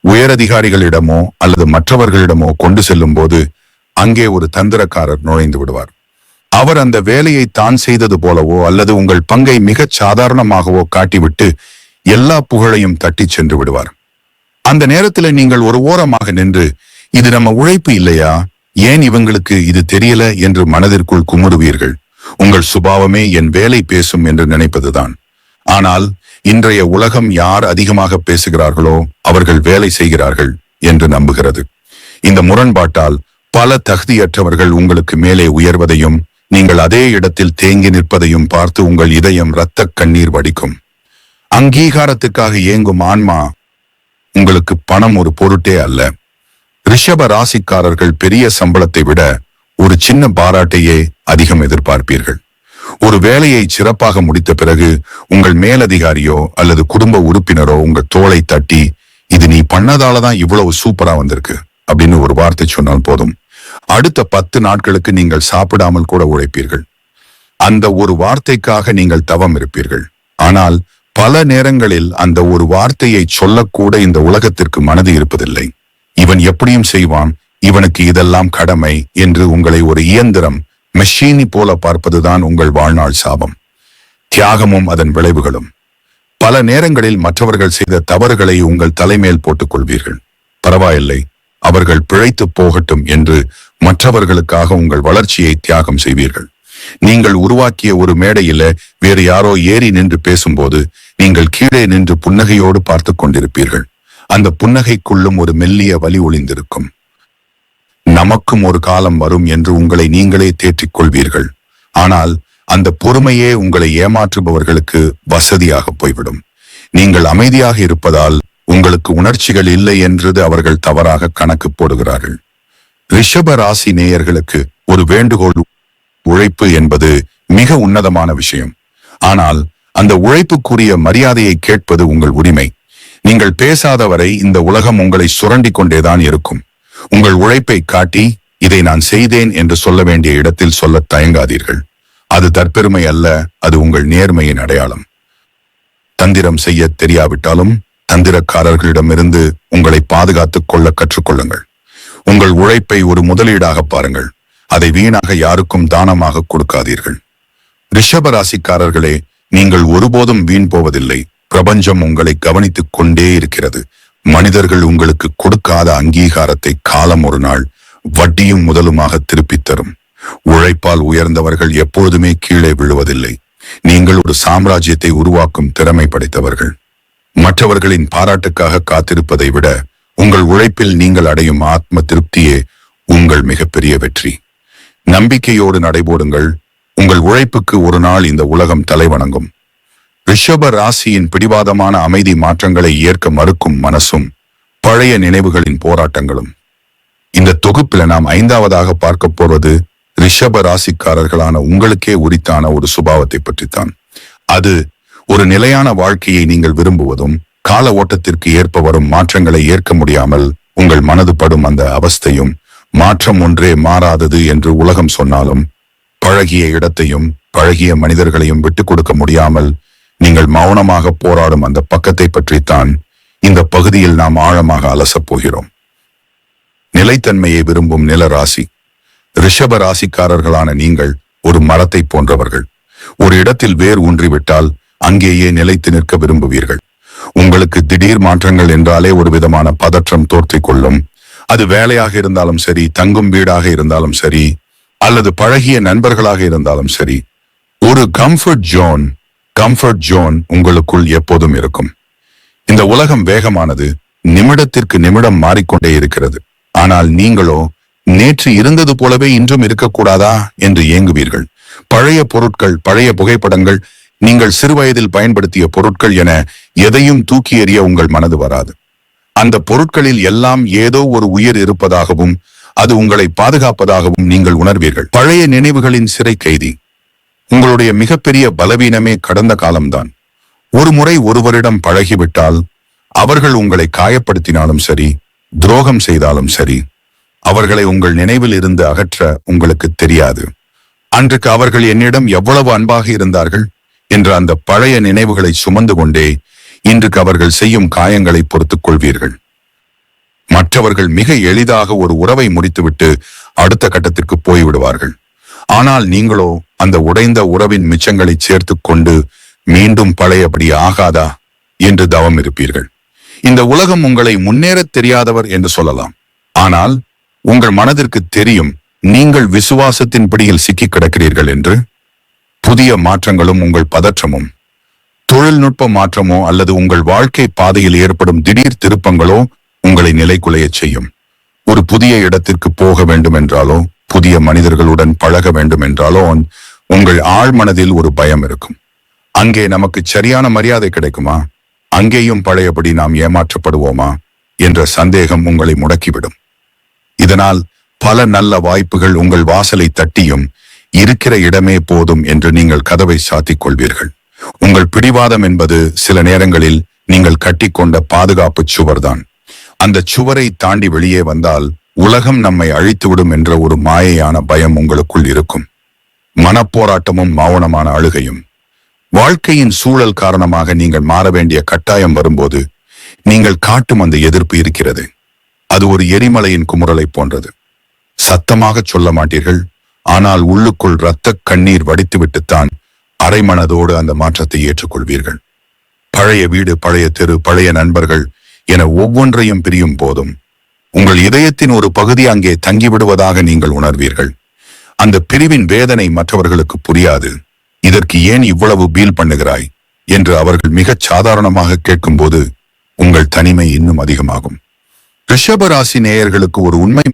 உயரதிகாரிகளிடமோ அல்லது மற்றவர்களிடமோ கொண்டு செல்லும் போது அங்கே ஒரு தந்திரக்காரர் நுழைந்து விடுவார். அவர் அந்த வேலையை தான் செய்தது போலவோ அல்லது உங்கள் பங்கை மிகச் சாதாரணமாகவோ காட்டிவிட்டு எல்லா புகழையும் தட்டி சென்று விடுவார். அந்த நேரத்தில் நீங்கள் ஒரு ஓரமாக நின்று, இது நம்ம உழைப்பு இல்லையா, ஏன் இவங்களுக்கு இது தெரியல என்று மனதிற்குள் குமுறுவீர்கள். உங்கள் சுபாவமே என் வேலை பேசும் என்று நினைப்பதுதான். ஆனால் இன்றைய உலகம் யார் அதிகமாக பேசுகிறார்களோ அவர்கள் வேலை செய்கிறார்கள் என்று நம்புகிறது. இந்த முரண்பாட்டால் பல தகுதியற்றவர்கள் உங்களுக்கு மேலே உயர்வதையும் நீங்கள் அதே இடத்தில் தேங்கி நிற்பதையும் பார்த்து உங்கள் இதயம் இரத்த கண்ணீர் வடிக்கும். அங்கீகாரத்துக்காக ஏங்கும் ஆன்மா. உங்களுக்கு பணம் ஒரு பொருட்டே அல்ல. ரிஷப ராசிக்காரர்கள் பெரிய சம்பளத்தை விட ஒரு சின்ன பாராட்டையே அதிகம் எதிர்பார்ப்பீர்கள். ஒரு வேலையை சிறப்பாக முடித்த பிறகு உங்கள் மேலதிகாரியோ அல்லது குடும்ப உறுப்பினரோ உங்கள் தோளை தட்டி, இது நீ பண்ணதாலதான் இவ்வளவு சூப்பரா வந்திருக்கு அப்படின்னு ஒரு வார்த்தை சொன்னால் போதும். அடுத்த 10 நாட்களுக்கு நீங்கள் சாப்பிடாமல் கூட உழைப்பீர்கள். அந்த ஒரு வார்த்தைக்காக நீங்கள் தவம் இருப்பீர்கள். ஆனால் பல நேரங்களில் அந்த ஒரு வார்த்தையை சொல்லக்கூட இந்த உலகத்திற்கு மனது இருப்பதில்லை. இவன் எப்படியும் செய்வான், இவனுக்கு இதெல்லாம் கடமை என்று உங்களை ஒரு இயந்திரம், மெஷினி போல பார்ப்பதுதான் உங்கள் வாழ்நாள் சாபம். தியாகமும் அதன் விளைவுகளும். பல நேரங்களில் மற்றவர்கள் செய்த தவறுகளை உங்கள் தலைமேல் போட்டுக் கொள்வீர்கள். பரவாயில்லை, அவர்கள் பிழைத்து போகட்டும் என்று மற்றவர்களுக்காக உங்கள் வளர்ச்சியை தியாகம் செய்வீர்கள். நீங்கள் உருவாக்கிய ஒரு மேடையில வேறு யாரோ ஏறி நின்று பேசும்போது நீங்கள் கீழே நின்று புன்னகையோடு பார்த்து கொண்டிருப்பீர்கள். அந்த புன்னகைக்குள்ளும் ஒரு மெல்லிய வலி ஒளிந்திருக்கும். நமக்கும் ஒரு காலம் வரும் என்று உங்களை நீங்களே தேற்றிக் கொள்வீர்கள். ஆனால் அந்த பொறுமையே உங்களை ஏமாற்றுபவர்களுக்கு வசதியாக போய்விடும். நீங்கள் அமைதியாக இருப்பதால் உங்களுக்கு உணர்ச்சிகள் இல்லை என்றது அவர்கள் தவறாக கணக்கு போடுகிறார்கள். ரிஷப ராசி நேயர்களுக்கு ஒரு வேண்டுகோள். உழைப்பு என்பது மிக உன்னதமான விஷயம். ஆனால் அந்த உழைப்புக்குரிய மரியாதையை கேட்பது உங்கள் உரிமை. நீங்கள் பேசாதவரை இந்த உலகம் உங்களை சுரண்டி கொண்டேதான் இருக்கும். உங்கள் உழைப்பை காட்டி இதை நான் செய்தேன் என்று சொல்ல வேண்டிய இடத்தில் சொல்ல தயங்காதீர்கள். அது தற்பெருமை அல்ல, அது உங்கள் நேர்மையின் அடையாளம். தந்திரம் செய்ய தெரியாவிட்டாலும் தந்திரக்காரர்களிடமிருந்து உங்களை பாதுகாத்துக் கொள்ள கற்றுக்கொள்ளுங்கள். உங்கள் உழைப்பை ஒரு முதலீடாக பாருங்கள். அதை வீணாக யாருக்கும் தானமாக கொடுக்காதீர்கள். ரிஷப ராசிக்காரர்களே, நீங்கள் ஒருபோதும் வீண் போவதில்லை. பிரபஞ்சம் உங்களை கவனித்துக் கொண்டே இருக்கிறது. மனிதர்கள் உங்களுக்கு கொடுக்காத அங்கீகாரத்தை காலம் ஒரு நாள் வட்டியும் முதலுமாக திருப்பித் தரும். உழைப்பால் உயர்ந்தவர்கள் எப்பொழுதுமே கீழே விழுவதில்லை. நீங்கள் ஒரு சாம்ராஜ்யத்தை உருவாக்கும் திறமை படைத்தவர்கள். மற்றவர்களின் பாராட்டுக்காக காத்திருப்பதை விட உங்கள் உழைப்பில் நீங்கள் அடையும் ஆத்ம திருப்தியே உங்கள் மிகப்பெரிய வெற்றி. நம்பிக்கையோடு நடைபோடுங்கள். உங்கள் உழைப்புக்கு ஒரு நாள் இந்த உலகம் தலைவணங்கும். ரிஷப ராசியின் பிடிவாதமான அமைதி மாற்றங்களை ஏற்க மறுக்கும் மனசும் பழைய நினைவுகளின் போராட்டங்களும். இந்த தொகுப்பில நாம் 5வதாக பார்க்க போவது ரிஷப ராசிக்காரர்களான உங்களுக்கே உரித்தான ஒரு சுபாவத்தை பற்றித்தான். அது ஒரு நிலையான வாழ்க்கையை நீங்கள் விரும்புவதும் கால ஓட்டத்திற்கு ஏற்ப வரும் மாற்றங்களை ஏற்க முடியாமல் உங்கள் மனது படும் அந்த அவஸ்தையும். மாற்றம் ஒன்றே மாறாதது என்று உலகம் சொன்னாலும் பழகிய இடத்தையும் பழகிய மனிதர்களையும் விட்டுக் கொடுக்க முடியாமல் நீங்கள் மௌனமாக போராடும் அந்த பக்கத்தை பற்றித்தான் இந்த பகுதியில் நாம் ஆழமாக அலசப் போகிறோம். நிலைத்தன்மையை விரும்பும் நில ராசி. ரிஷப ராசிக்காரர்களான நீங்கள் ஒரு மரத்தை போன்றவர்கள். ஒரு இடத்தில் வேர் ஊன்றிவிட்டால் அங்கேயே நிலைத்து நிற்க விரும்புவீர்கள். உங்களுக்கு திடீர் மாற்றங்கள் என்றாலே ஒரு விதமான பதற்றம் தோற்றிக் கொள்ளும். அது வேலையாக இருந்தாலும் சரி, தங்கும் வீடாக இருந்தாலும் சரி, அல்லது பழகிய நண்பர்களாக இருந்தாலும் சரி, ஒரு கம்ஃபர்ட் ஜோன் உங்களுக்குள் எப்போதும் இருக்கும். இந்த உலகம் வேகமானது, நிமிடத்திற்கு நிமிடம் மாறிக்கொண்டே இருக்கிறது. ஆனால் நீங்களோ நேற்று இருந்தது போலவே இன்றும் இருக்கக்கூடாதா என்று ஏங்குவீர்கள். பழைய பொருட்கள், பழைய புகைப்படங்கள், நீங்கள் சிறுவயதில் பயன்படுத்திய பொருட்கள் என எதையும் தூக்கி எறிய உங்கள் மனது வராது. அந்த பொருட்களில் எல்லாம் ஏதோ ஒரு உயிர் இருப்பதாகவும் அது உங்களை பாதுகாப்பதாகவும் நீங்கள் உணர்வீர்கள். பழைய நினைவுகளின் சிறை கைதி. உங்களுடைய மிகப்பெரிய பலவீனமே கடந்த காலம்தான். ஒரு முறை ஒருவரிடம் பழகிவிட்டால் அவர்கள் உங்களை காயப்படுத்தினாலும் சரி, துரோகம் செய்தாலும் சரி, அவர்களை உங்கள் நினைவில் இருந்து அகற்ற உங்களுக்கு தெரியாது. அன்றைக்கு அவர்கள் என்னிடம் எவ்வளவு அன்பாக இருந்தார்கள் என்ற அந்த பழைய நினைவுகளை சுமந்து கொண்டே இன்றைக்கு அவர்கள் செய்யும் காயங்களை பொறுத்துக் கொள்வீர்கள். மற்றவர்கள் மிக எளிதாக ஒரு உறவை முடித்துவிட்டு அடுத்த கட்டத்திற்கு போய்விடுவார்கள். ஆனால் நீங்களோ அந்த உடைந்த உறவின் மிச்சங்களை சேர்த்து கொண்டு மீண்டும் பழையபடி ஆகாதா என்று தவம் இருப்பீர்கள். இந்த உலகம் உங்களை முன்னேறத் தெரியாதவர் என்று சொல்லலாம். ஆனால் உங்கள் மனதிற்கு தெரியும் நீங்கள் விசுவாசத்தின் பிடியில் சிக்கி கிடக்கிறீர்கள் என்று. புதிய மாற்றங்களும் உங்கள் பதற்றமும், தொழில்நுட்ப மாற்றமோ அல்லது உங்கள் வாழ்க்கை பாதையில் ஏற்படும் திடீர் திருப்பங்களோ உங்களை நிலைகுலையச் செய்யும். ஒரு புதிய இடத்திற்கு போக வேண்டும் என்றாலோ, புதிய மனிதர்களுடன் பழக வேண்டும் என்றாலோ உங்கள் ஆழ்மனதில் ஒரு பயம் இருக்கும். அங்கே நமக்கு சரியான மரியாதை கிடைக்குமா? அங்கேயும் பழையபடி நாம் ஏமாற்றப்படுவோமா என்ற சந்தேகம் உங்களை முடக்கிவிடும். இதனால் பல நல்ல வாய்ப்புகள் உங்கள் வாசலை தட்டியும் இருக்கிற இடமே போதும் என்று நீங்கள் கதவை சாத்திக் கொள்வீர்கள். உங்கள் பிடிவாதம் என்பது சில நேரங்களில் நீங்கள் கட்டிக்கொண்ட பாதுகாப்பு சுவர்தான். அந்த சுவரை தாண்டி வெளியே வந்தால் உலகம் நம்மை அழித்துவிடும் என்ற ஒரு மாயையான பயம் உங்களுக்குள் இருக்கும். மனப்போராட்டமும் மௌனமான அழுகையும். வாழ்க்கையின் சூழல் காரணமாக நீங்கள் மாற வேண்டிய கட்டாயம் வரும்போது நீங்கள் காட்டும் அந்த எதிர்ப்பு இருக்கிறது. அது ஒரு எரிமலையின் குமுறலை போன்றது. சத்தமாக சொல்ல மாட்டீர்கள், ஆனால் உள்ளுக்குள் இரத்த கண்ணீர் வடித்துவிட்டுத்தான் அரைமனதோடு அந்த மாற்றத்தை ஏற்றுக்கொள்வீர்கள். பழைய வீடு, பழைய தெரு, பழைய நண்பர்கள் என ஒவ்வொன்றையும் பிரியும் போதும் உங்கள் இதயத்தின் ஒரு பகுதி அங்கே தங்கிவிடுவதாக நீங்கள் உணர்வீர்கள். அந்த பிரிவின் வேதனை மற்றவர்களுக்கு புரியாது. இதற்கு ஏன் இவ்வளவு பீல் பண்ணுகிறாய் என்று அவர்கள் மிகச் சாதாரணமாக கேட்கும்போது உங்கள் தனிமை இன்னும் அதிகமாகும். ரிஷபராசி நேயர்களுக்கு ஒரு உண்மை,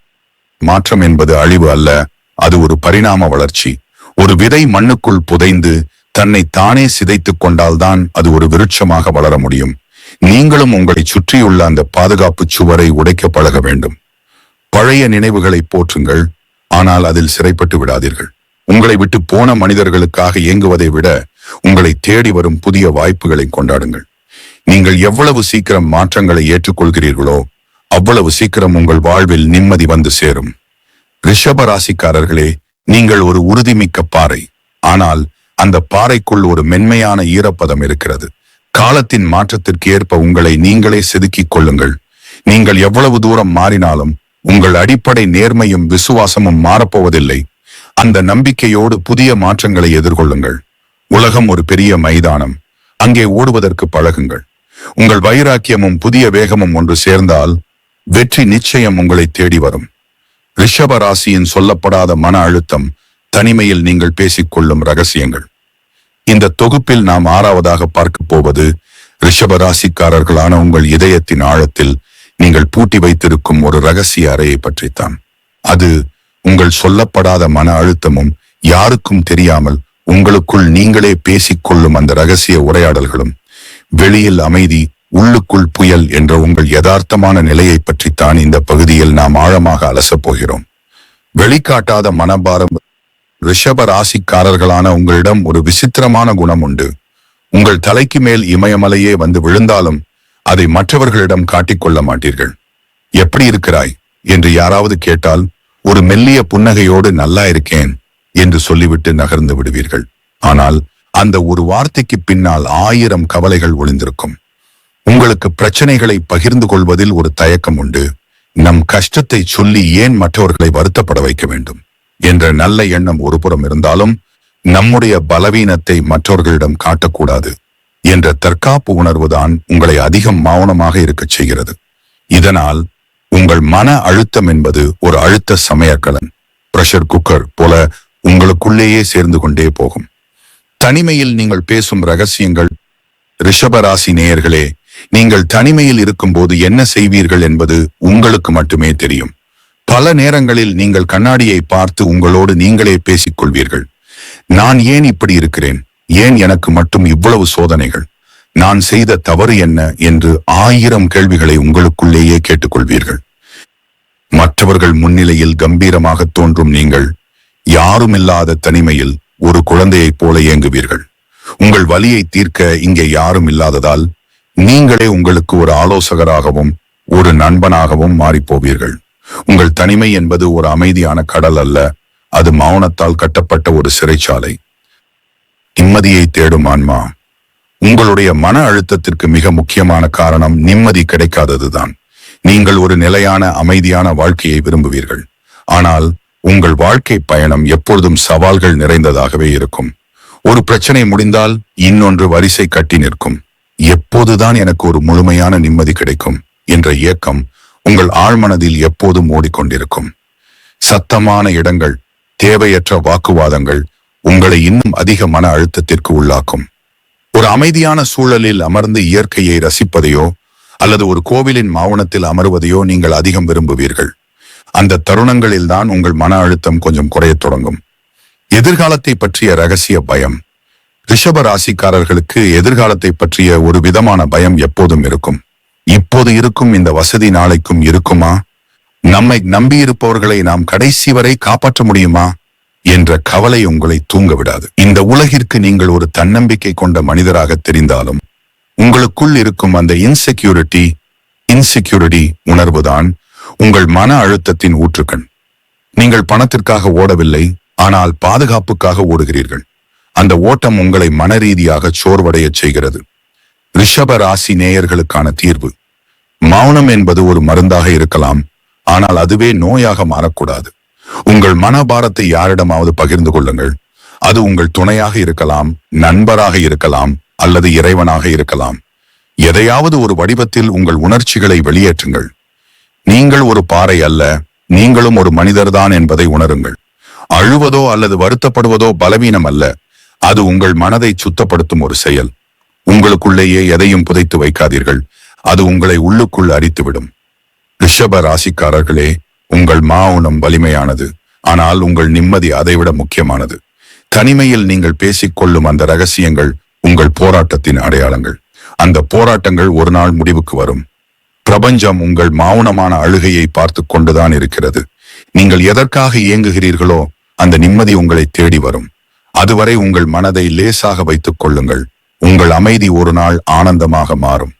மாற்றம் என்பது அழிவு அல்ல, அது ஒரு பரிணாம வளர்ச்சி. ஒரு விதை மண்ணுக்குள் புதைந்து தன்னை தானே சிதைத்துக் கொண்டால்தான் அது ஒரு விருட்சமாக வளர முடியும். நீங்களும் உங்களை சுற்றியுள்ள அந்த பாதுகாப்பு சுவரை உடைக்க பழக வேண்டும். பழைய நினைவுகளை போற்றுங்கள், ஆனால் அதில் சிறைப்பட்டு விடாதீர்கள். உங்களை விட்டு போன மனிதர்களுக்காக இயங்குவதை விட உங்களை தேடி வரும் புதிய வாய்ப்புகளை கொண்டாடுங்கள். நீங்கள் எவ்வளவு சீக்கிரம் மாற்றங்களை ஏற்றுக்கொள்கிறீர்களோ அவ்வளவு சீக்கிரம் உங்கள் வாழ்வில் நிம்மதி வந்து சேரும். ரிஷப ராசிக்காரர்களே, நீங்கள் ஒரு உறுதிமிக்க பாறை. ஆனால் அந்த பாறைக்குள் ஒரு மென்மையான ஈரப்பதம் இருக்கிறது. காலத்தின் மாற்றத்திற்கு ஏற்ப உங்களை நீங்களே செதுக்கிக் கொள்ளுங்கள். நீங்கள் எவ்வளவு தூரம் மாறினாலும் உங்கள் அடிப்படை நேர்மையும் விசுவாசமும் மாறப்போவதில்லை. அந்த நம்பிக்கையோடு புதிய மாற்றங்களை எதிர்கொள்ளுங்கள். உலகம் ஒரு பெரிய மைதானம். அங்கே ஓடுவதற்கு பழகுங்கள். உங்கள் வைராக்கியமும் புதிய வேகமும் ஒன்று சேர்ந்தால் வெற்றி நிச்சயம் உங்களை தேடி வரும். ரிஷப ராசியின் சொல்லப்படாத மன அழுத்தம், தனிமையில் நீங்கள் பேசிக்கொள்ளும் ரகசியங்கள். இந்த தொகுப்பில் நாம் 6வதாக பார்க்க போவது ரிஷப ராசிக்காரர்களான உங்கள் இதயத்தின் ஆழத்தில் நீங்கள் பூட்டி வைத்திருக்கும் ஒரு ரகசிய அறையை பற்றித்தான். அது உங்கள் சொல்லப்படாத மன அழுத்தமும் யாருக்கும் தெரியாமல் உங்களுக்குள் நீங்களே பேசிக்கொள்ளும் அந்த ரகசிய உரையாடல்களும். வெளியில் அமைதி, உள்ளுக்குள் புயல் என்ற உங்கள் யதார்த்தமான நிலையை பற்றித்தான் இந்த பகுதியில் நாம் ஆழமாக அலசப் போகிறோம். வெளிக்காட்டாத மனபாரம். ரிஷப ராசிக்காரர்களான உங்களிடம் ஒரு விசித்திரமான குணம் உண்டு. உங்கள் தலைக்கு மேல் இமயமலையே வந்து விழுந்தாலும் அதை மற்றவர்களிடம் காட்டிக்கொள்ள மாட்டீர்கள். எப்படி இருக்கிறாய் என்று யாராவது கேட்டால் ஒரு மெல்லிய புன்னகையோடு நல்லா இருக்கேன் என்று சொல்லிவிட்டு நகர்ந்து விடுவீர்கள். ஆனால் அந்த ஒரு வார்த்தைக்கு பின்னால் 1000 கவலைகள் ஒளிந்திருக்கும். உங்களுக்கு பிரச்சனைகளை பகிர்ந்து கொள்வதில் ஒரு தயக்கம் உண்டு. நம் கஷ்டத்தை சொல்லி ஏன் மற்றவர்களை வருத்தப்பட வைக்க வேண்டும் என்ற நல்ல எண்ணம் ஒருபுறம் இருந்தாலும், நம்முடைய பலவீனத்தை மற்றவர்களிடம் காட்டக்கூடாது என்ற தற்காப்பு உணர்வுதான் உங்களை அதிகம் மௌனமாக இருக்கச் செய்கிறது. இதனால் உங்கள் மன அழுத்தம் என்பது ஒரு அழுத்த சமையற்கலன், பிரஷர் குக்கர் போல உங்களுக்குள்ளேயே சேர்ந்து கொண்டே போகும். தனிமையில் நீங்கள் பேசும் ரகசியங்கள். ரிஷபராசி நேயர்களே, நீங்கள் தனிமையில் இருக்கும்போது என்ன செய்வீர்கள் என்பது உங்களுக்கு மட்டுமே தெரியும். பல நேரங்களில் நீங்கள் கண்ணாடியை பார்த்து உங்களோடு நீங்களே பேசிக் கொள்வீர்கள். நான் ஏன் இப்படி இருக்கிறேன்? ஏன் எனக்கு மட்டும் இவ்வளவு சோதனைகள்? நான் செய்த தவறு என்ன என்று 1000 கேள்விகளை உங்களுக்குள்ளேயே கேட்டுக்கொள்வீர்கள். மற்றவர்கள் முன்னிலையில் கம்பீரமாக தோன்றும் நீங்கள் யாரும் இல்லாத தனிமையில் ஒரு குழந்தையைப் போல இயங்குவீர்கள். உங்கள் வலியை தீர்க்க இங்கே யாரும் இல்லாததால் நீங்களே உங்களுக்கு ஒரு ஆலோசகராகவும் ஒரு நண்பனாகவும் மாறிப்போவீர்கள். உங்கள் தனிமை என்பது ஒரு அமைதியான கடல் அல்ல, அது மௌனத்தால் கட்டப்பட்ட ஒரு சிறைச்சாலை. நிம்மதியை தேடும் ஆன்மா. உங்களுடைய மன அழுத்தத்திற்கு மிக முக்கியமான காரணம் நிம்மதி கிடைக்காததுதான். நீங்கள் ஒரு நிலையான அமைதியான வாழ்க்கையை விரும்புவீர்கள். ஆனால் உங்கள் வாழ்க்கை பயணம் எப்பொழுதும் சவால்கள் நிறைந்ததாகவே இருக்கும். ஒரு பிரச்சனை முடிந்தால் இன்னொன்று வரிசை கட்டி நிற்கும். எப்போதுதான் எனக்கு ஒரு முழுமையான நிம்மதி கிடைக்கும் என்ற ஏக்கம் உங்கள் ஆழ்மனதில் எப்போதும் ஓடிக்கொண்டிருக்கும். சத்தமான இடங்கள், தேவையற்ற வாக்குவாதங்கள் உங்களை இன்னும் அதிக மன அழுத்தத்திற்கு உள்ளாக்கும். ஒரு அமைதியான சூழலில் அமர்ந்து இயற்கையை ரசிப்பதையோ அல்லது ஒரு கோவிலின் மௌனத்தில் அமர்வதையோ நீங்கள் அதிகம் விரும்புவீர்கள். அந்த தருணங்களில் தான் உங்கள் மன அழுத்தம் கொஞ்சம் குறையத் தொடங்கும். எதிர்காலத்தை பற்றிய ரகசிய பயம். ரிஷப ராசிக்காரர்களுக்கு எதிர்காலத்தை பற்றிய ஒரு விதமான பயம் எப்போதும் இருக்கும். இப்போது இருக்கும் இந்த வசதி நாளைக்கும் இருக்குமா? நம்மை நம்பியிருப்பவர்களை நாம் கடைசி வரை காப்பாற்ற முடியுமா என்ற கவலை உங்களை தூங்க விடாது. இந்த உலகிற்கு நீங்கள் ஒரு தன்னம்பிக்கை கொண்ட மனிதராக தெரிந்தாலும் உங்களுக்குள் இருக்கும் அந்த இன்செக்யூரிட்டி உணர்வுதான் உங்கள் மன அழுத்தத்தின் ஊற்றுக்கண். நீங்கள் பணத்திற்காக ஓடவில்லை, ஆனால் பாதுகாப்புக்காக ஓடுகிறீர்கள். அந்த ஓட்டம் உங்களை மனரீதியாக சோர்வடைய செய்கிறது. ரிஷப ராசி நேயர்களுக்கான தீர்வு. மௌனம் என்பது ஒரு மருந்தாக இருக்கலாம், ஆனால் அதுவே நோயாக மாறக்கூடாது. உங்கள் மனபாரத்தை யாரிடமாவது பகிர்ந்து கொள்ளுங்கள். அது உங்கள் துணையாக இருக்கலாம், நண்பராக இருக்கலாம், அல்லது இறைவனாக இருக்கலாம். எதையாவது ஒரு வடிவத்தில் உங்கள் உணர்ச்சிகளை வெளியேற்றுங்கள். நீங்கள் ஒரு பாறை அல்ல, நீங்களும் ஒரு மனிதர்தான் என்பதை உணருங்கள். அழுவதோ அல்லது வருத்தப்படுவதோ பலவீனம் அல்ல, அது உங்கள் மனதை சுத்தப்படுத்தும் ஒரு செயல். உங்களுக்குள்ளேயே எதையும் புதைத்து வைக்காதீர்கள், அது உங்களை உள்ளுக்குள் அரித்துவிடும். ரிஷப ராசிக்காரர்களே, உங்கள் மௌனம் வலிமையானது, ஆனால் உங்கள் நிம்மதி அதைவிட முக்கியமானது. தனிமையில் நீங்கள் பேசிக்கொள்ளும் அந்த ரகசியங்கள் உங்கள் போராட்டத்தின் அடையாளங்கள். அந்த போராட்டங்கள் ஒரு நாள் முடிவுக்கு வரும். பிரபஞ்சம் உங்கள் மௌனமான அழுகையை பார்த்து கொண்டுதான் இருக்கிறது. நீங்கள் எதற்காக இயங்குகிறீர்களோ அந்த நிம்மதி உங்களை தேடி வரும். அதுவரை உங்கள் மனதை லேசாக வைத்துக் கொள்ளுங்கள். உங்கள் அமைதி ஒரு நாள் ஆனந்தமாக மாறும்.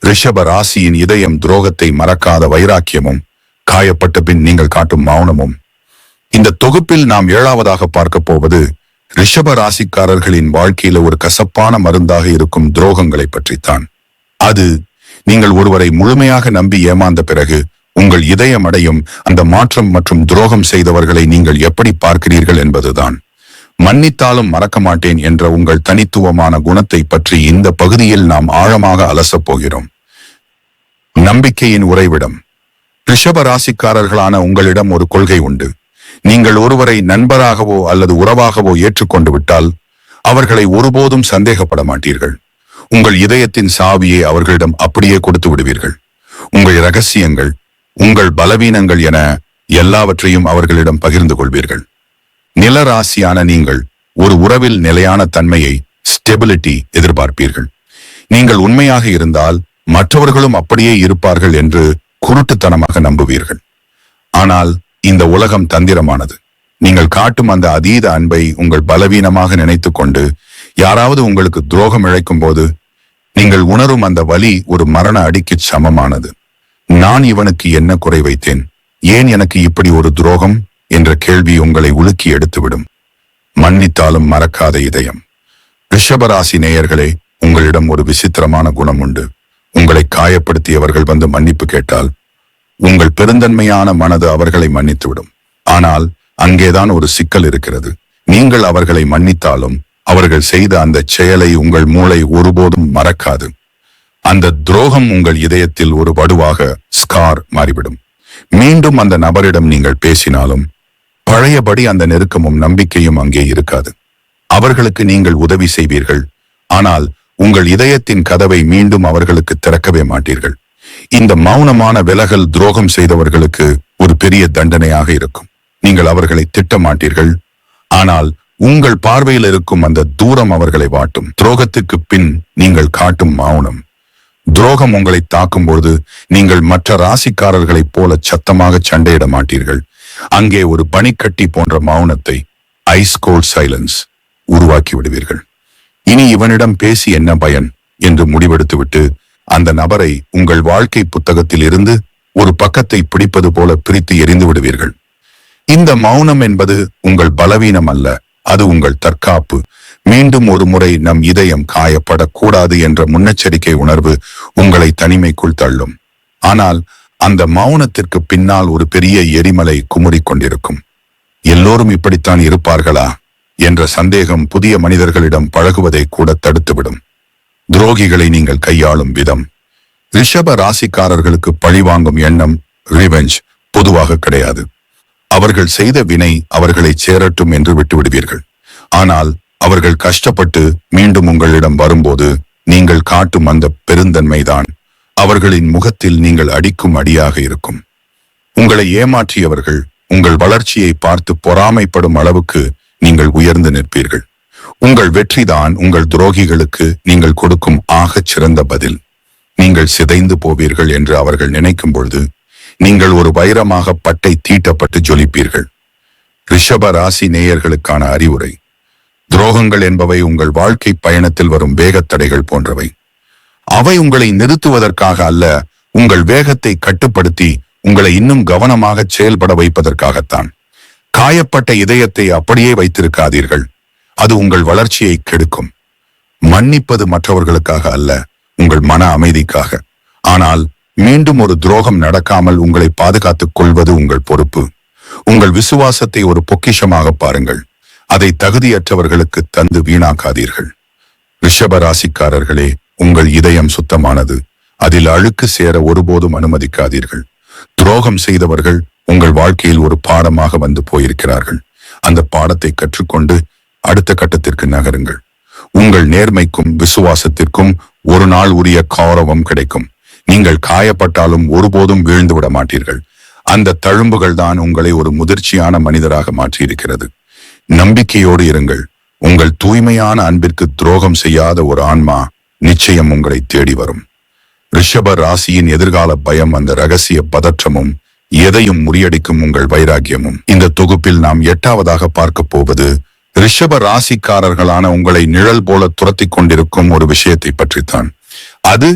ரிஷப ராசியின் இதயம் துரோகத்தை மறக்காத வைராக்கியமும், காயப்பட்ட பின் நீங்கள் காட்டும் மௌனமும். இந்த தொகுப்பில் நாம் 7வதாக பார்க்க போவது ரிஷப ராசிக்காரர்களின் வாழ்க்கையில ஒரு கசப்பான மருந்தாக இருக்கும் துரோகங்களை பற்றித்தான். அது நீங்கள் ஒருவரை முழுமையாக நம்பி ஏமாந்த பிறகு உங்கள் இதயம் அடையும் அந்த மாற்றம் மற்றும் துரோகம் செய்தவர்களை நீங்கள் எப்படி பார்க்கிறீர்கள் என்பதுதான். மன்னித்தாலும் மறக்க மாட்டேன் என்ற உங்கள் தனித்துவமான குணத்தை பற்றி இந்த பகுதியில் நாம் ஆழமாக அலசப் போகிறோம். நம்பிக்கையின் உறைவிடம். ரிஷப ராசிக்காரர்களான உங்களிடம் ஒரு கொள்கை உண்டு. நீங்கள் ஒருவரை நண்பராகவோ அல்லது உறவாகவோ ஏற்றுக்கொண்டு விட்டால் அவர்களை ஒருபோதும் சந்தேகப்பட மாட்டீர்கள். உங்கள் இதயத்தின் சாவியை அவர்களிடம் அப்படியே கொடுத்து விடுவீர்கள். உங்கள் இரகசியங்கள், உங்கள் பலவீனங்கள் என எல்லாவற்றையும் அவர்களிடம் பகிர்ந்து கொள்வீர்கள். நிலராசியான நீங்கள் ஒரு உறவில் நிலையான தன்மையை, ஸ்டெபிலிட்டி எதிர்பார்ப்பீர்கள். நீங்கள் உண்மையாக இருந்தால் மற்றவர்களும் அப்படியே இருப்பார்கள் என்று குருட்டுத்தனமாக நம்புவீர்கள். ஆனால் இந்த உலகம் தந்திரமானது. நீங்கள் காட்டும் அந்த அதீத அன்பை உங்கள் பலவீனமாக நினைத்துக் கொண்டு யாராவது உங்களுக்கு துரோகம் இழைக்கும் போது நீங்கள் உணரும் அந்த வலி ஒரு மரண அடிக்கு சமமானது. நான் இவனுக்கு என்ன குறை வைத்தேன், ஏன் எனக்கு இப்படி ஒரு துரோகம் என்ற கேள்வி உங்களை உலுக்கி எடுத்துவிடும். மன்னித்தாலும் மறக்காத இதயம். ரிஷபராசி நேயர்களே, உங்களிடம் ஒரு விசித்திரமான குணம் உண்டு. உங்களை காயப்படுத்தியவர்கள் வந்து மன்னிப்பு கேட்டால் உங்கள் பெருந்தன்மையான மனது அவர்களை மன்னித்துவிடும். ஆனால் அங்கேதான் ஒரு சிக்கல் இருக்கிறது. நீங்கள் அவர்களை மன்னித்தாலும் அவர்கள் செய்த அந்த செயலை உங்கள் மூளை ஒருபோதும் மறக்காது. அந்த துரோகம் உங்கள் இதயத்தில் ஒரு வடுவாக, ஸ்கார் மாறிவிடும். மீண்டும் அந்த நபரிடம் நீங்கள் பேசினாலும் பழையபடி அந்த நெருக்கமும் நம்பிக்கையும் அங்கே இருக்காது. அவர்களுக்கு நீங்கள் உதவி செய்வீர்கள், ஆனால் உங்கள் இதயத்தின் கதவை மீண்டும் அவர்களுக்கு திறக்கவே மாட்டீர்கள். இந்த மௌனமான விலகல் துரோகம் செய்தவர்களுக்கு ஒரு பெரிய தண்டனையாக இருக்கும். நீங்கள் அவர்களை திட்ட மாட்டீர்கள், ஆனால் உங்கள் பார்வையில் இருக்கும் அந்த தூரம் அவர்களை வாட்டும். துரோகத்துக்கு பின் நீங்கள் காட்டும் மௌனம். துரோகம் உங்களை தாக்கும் பொழுது நீங்கள் மற்ற ராசிக்காரர்களைப் போல சத்தமாக சண்டையிட மாட்டீர்கள். அங்கே ஒரு பனிக்கட்டி போன்ற மௌனத்தை, ஐஸ் கோல்ட் சைலன்ஸ் உருவாக்கி விடுவீர்கள். இனி இவனிடம் பேசி என்ன பயன் என்று முடிவெடுத்துவிட்டு அந்த நபரை உங்கள் வாழ்க்கை புத்தகத்தில் இருந்து ஒரு பக்கத்தை பிடிப்பது போல பிரித்து எறிந்து விடுவீர்கள். இந்த மௌனம் என்பது உங்கள் பலவீனம் அல்ல, அது உங்கள் தற்காப்பு. மீண்டும் ஒரு முறை நம் இதயம் காயப்படக்கூடாது என்ற முன்னெச்சரிக்கை உணர்வு உங்களை தனிமைக்குள் தள்ளும். ஆனால் அந்த மௌனத்திற்கு பின்னால் ஒரு பெரிய எரிமலை குமுறிக் கொண்டிருக்கும். எல்லோரும் இப்படித்தான் இருப்பார்களா என்ற சந்தேகம் புதிய மனிதர்களிடம் பழகுவதை கூட தடுத்துவிடும். துரோகிகளை நீங்கள் கையாளும் விதம். ரிஷப ராசிக்காரர்களுக்கு பழிவாங்கும் எண்ணம், ரிவெஞ்ச், பொதுவாக கிடையாது. அவர்கள் செய்த வினை அவர்களை சேரட்டும் என்று விட்டுவிடுவீர்கள். ஆனால் அவர்கள் கஷ்டப்பட்டு மீண்டும் உங்களிடம் வரும்போது நீங்கள் காட்டும் அந்த பெருந்தன்மைதான் அவர்களின் முகத்தில் நீங்கள் அடிக்கும் அடியாக இருக்கும். உங்களை ஏமாற்றியவர்கள் உங்கள் வளர்ச்சியை பார்த்து பொறாமைப்படும் அளவுக்கு நீங்கள் உயர்ந்து நிற்பீர்கள். உங்கள் வெற்றிதான் உங்கள் துரோகிகளுக்கு நீங்கள் கொடுக்கும் ஆகச் சிறந்த பதில். நீங்கள் சிதைந்து போவீர்கள் என்று அவர்கள் நினைக்கும் பொழுது நீங்கள் ஒரு வைரமாக பட்டை தீட்டப்பட்டு ஜொலிப்பீர்கள். ரிஷப ராசி நேயர்களுக்கான அறிவுரை. துரோகங்கள் என்பவை உங்கள் வாழ்க்கை பயணத்தில் வரும் வேகத்தடைகள் போன்றவை. அவை உங்களை நிறுத்துவதற்காக அல்ல, உங்கள் வேகத்தை கட்டுப்படுத்தி உங்களை இன்னும் கவனமாக செயல்பட வைப்பதற்காகத்தான். காயப்பட்ட இதயத்தை அப்படியே வைத்திருக்காதீர்கள், அது உங்கள் வளர்ச்சியை கெடுக்கும். மன்னிப்பது மற்றவர்களுக்காக அல்ல, உங்கள் மன அமைதிக்காக. ஆனால் மீண்டும் ஒரு துரோகம் நடக்காமல் உங்களை பாதுகாத்துக் கொள்வது உங்கள் பொறுப்பு. உங்கள் விசுவாசத்தை ஒரு பொக்கிஷமாக பாருங்கள், அதை தகுதியற்றவர்களுக்கு தந்து வீணாக்காதீர்கள். ரிஷப ராசிக்காரர்களே, உங்கள் இதயம் சுத்தமானது, அதில் அழுக்கு சேர ஒருபோதும் அனுமதிக்காதீர்கள். துரோகம் செய்தவர்கள் உங்கள் வாழ்க்கையில் ஒரு பாடமாக வந்து போயிருக்கிறார்கள். அந்த பாடத்தை கற்றுக்கொண்டு அடுத்த கட்டத்திற்கு நகருங்கள். உங்கள் நேர்மைக்கும் விசுவாசத்திற்கும் ஒரு நாள் உரிய கௌரவம் கிடைக்கும். நீங்கள் காயப்பட்டாலும் ஒருபோதும் வீழ்ந்து விட மாட்டீர்கள். அந்த தழும்புகள் தான் உங்களை ஒரு முதிர்ச்சியான மனிதராக மாற்றியிருக்கிறது. நம்பிக்கையோடு இருங்கள். உங்கள் தூய்மையான அன்பிற்கு துரோகம் செய்யாத ஒரு ஆன்மா நிச்சயம் உங்களை தேடி வரும். ரிஷப ராசியின் எதிர்கால பயம், அந்த ரகசிய பதற்றமும், எதையும் முறியடிக்கும் உங்கள் வைராக்கியமும். இந்த தொகுப்பில் நாம் 8வதாக பார்க்க போவது ரிஷப ராசிக்காரர்களான உங்களை நிழல் போல துரத்தி கொண்டிருக்கும் ஒரு விஷயத்தை பற்றித்தான். அது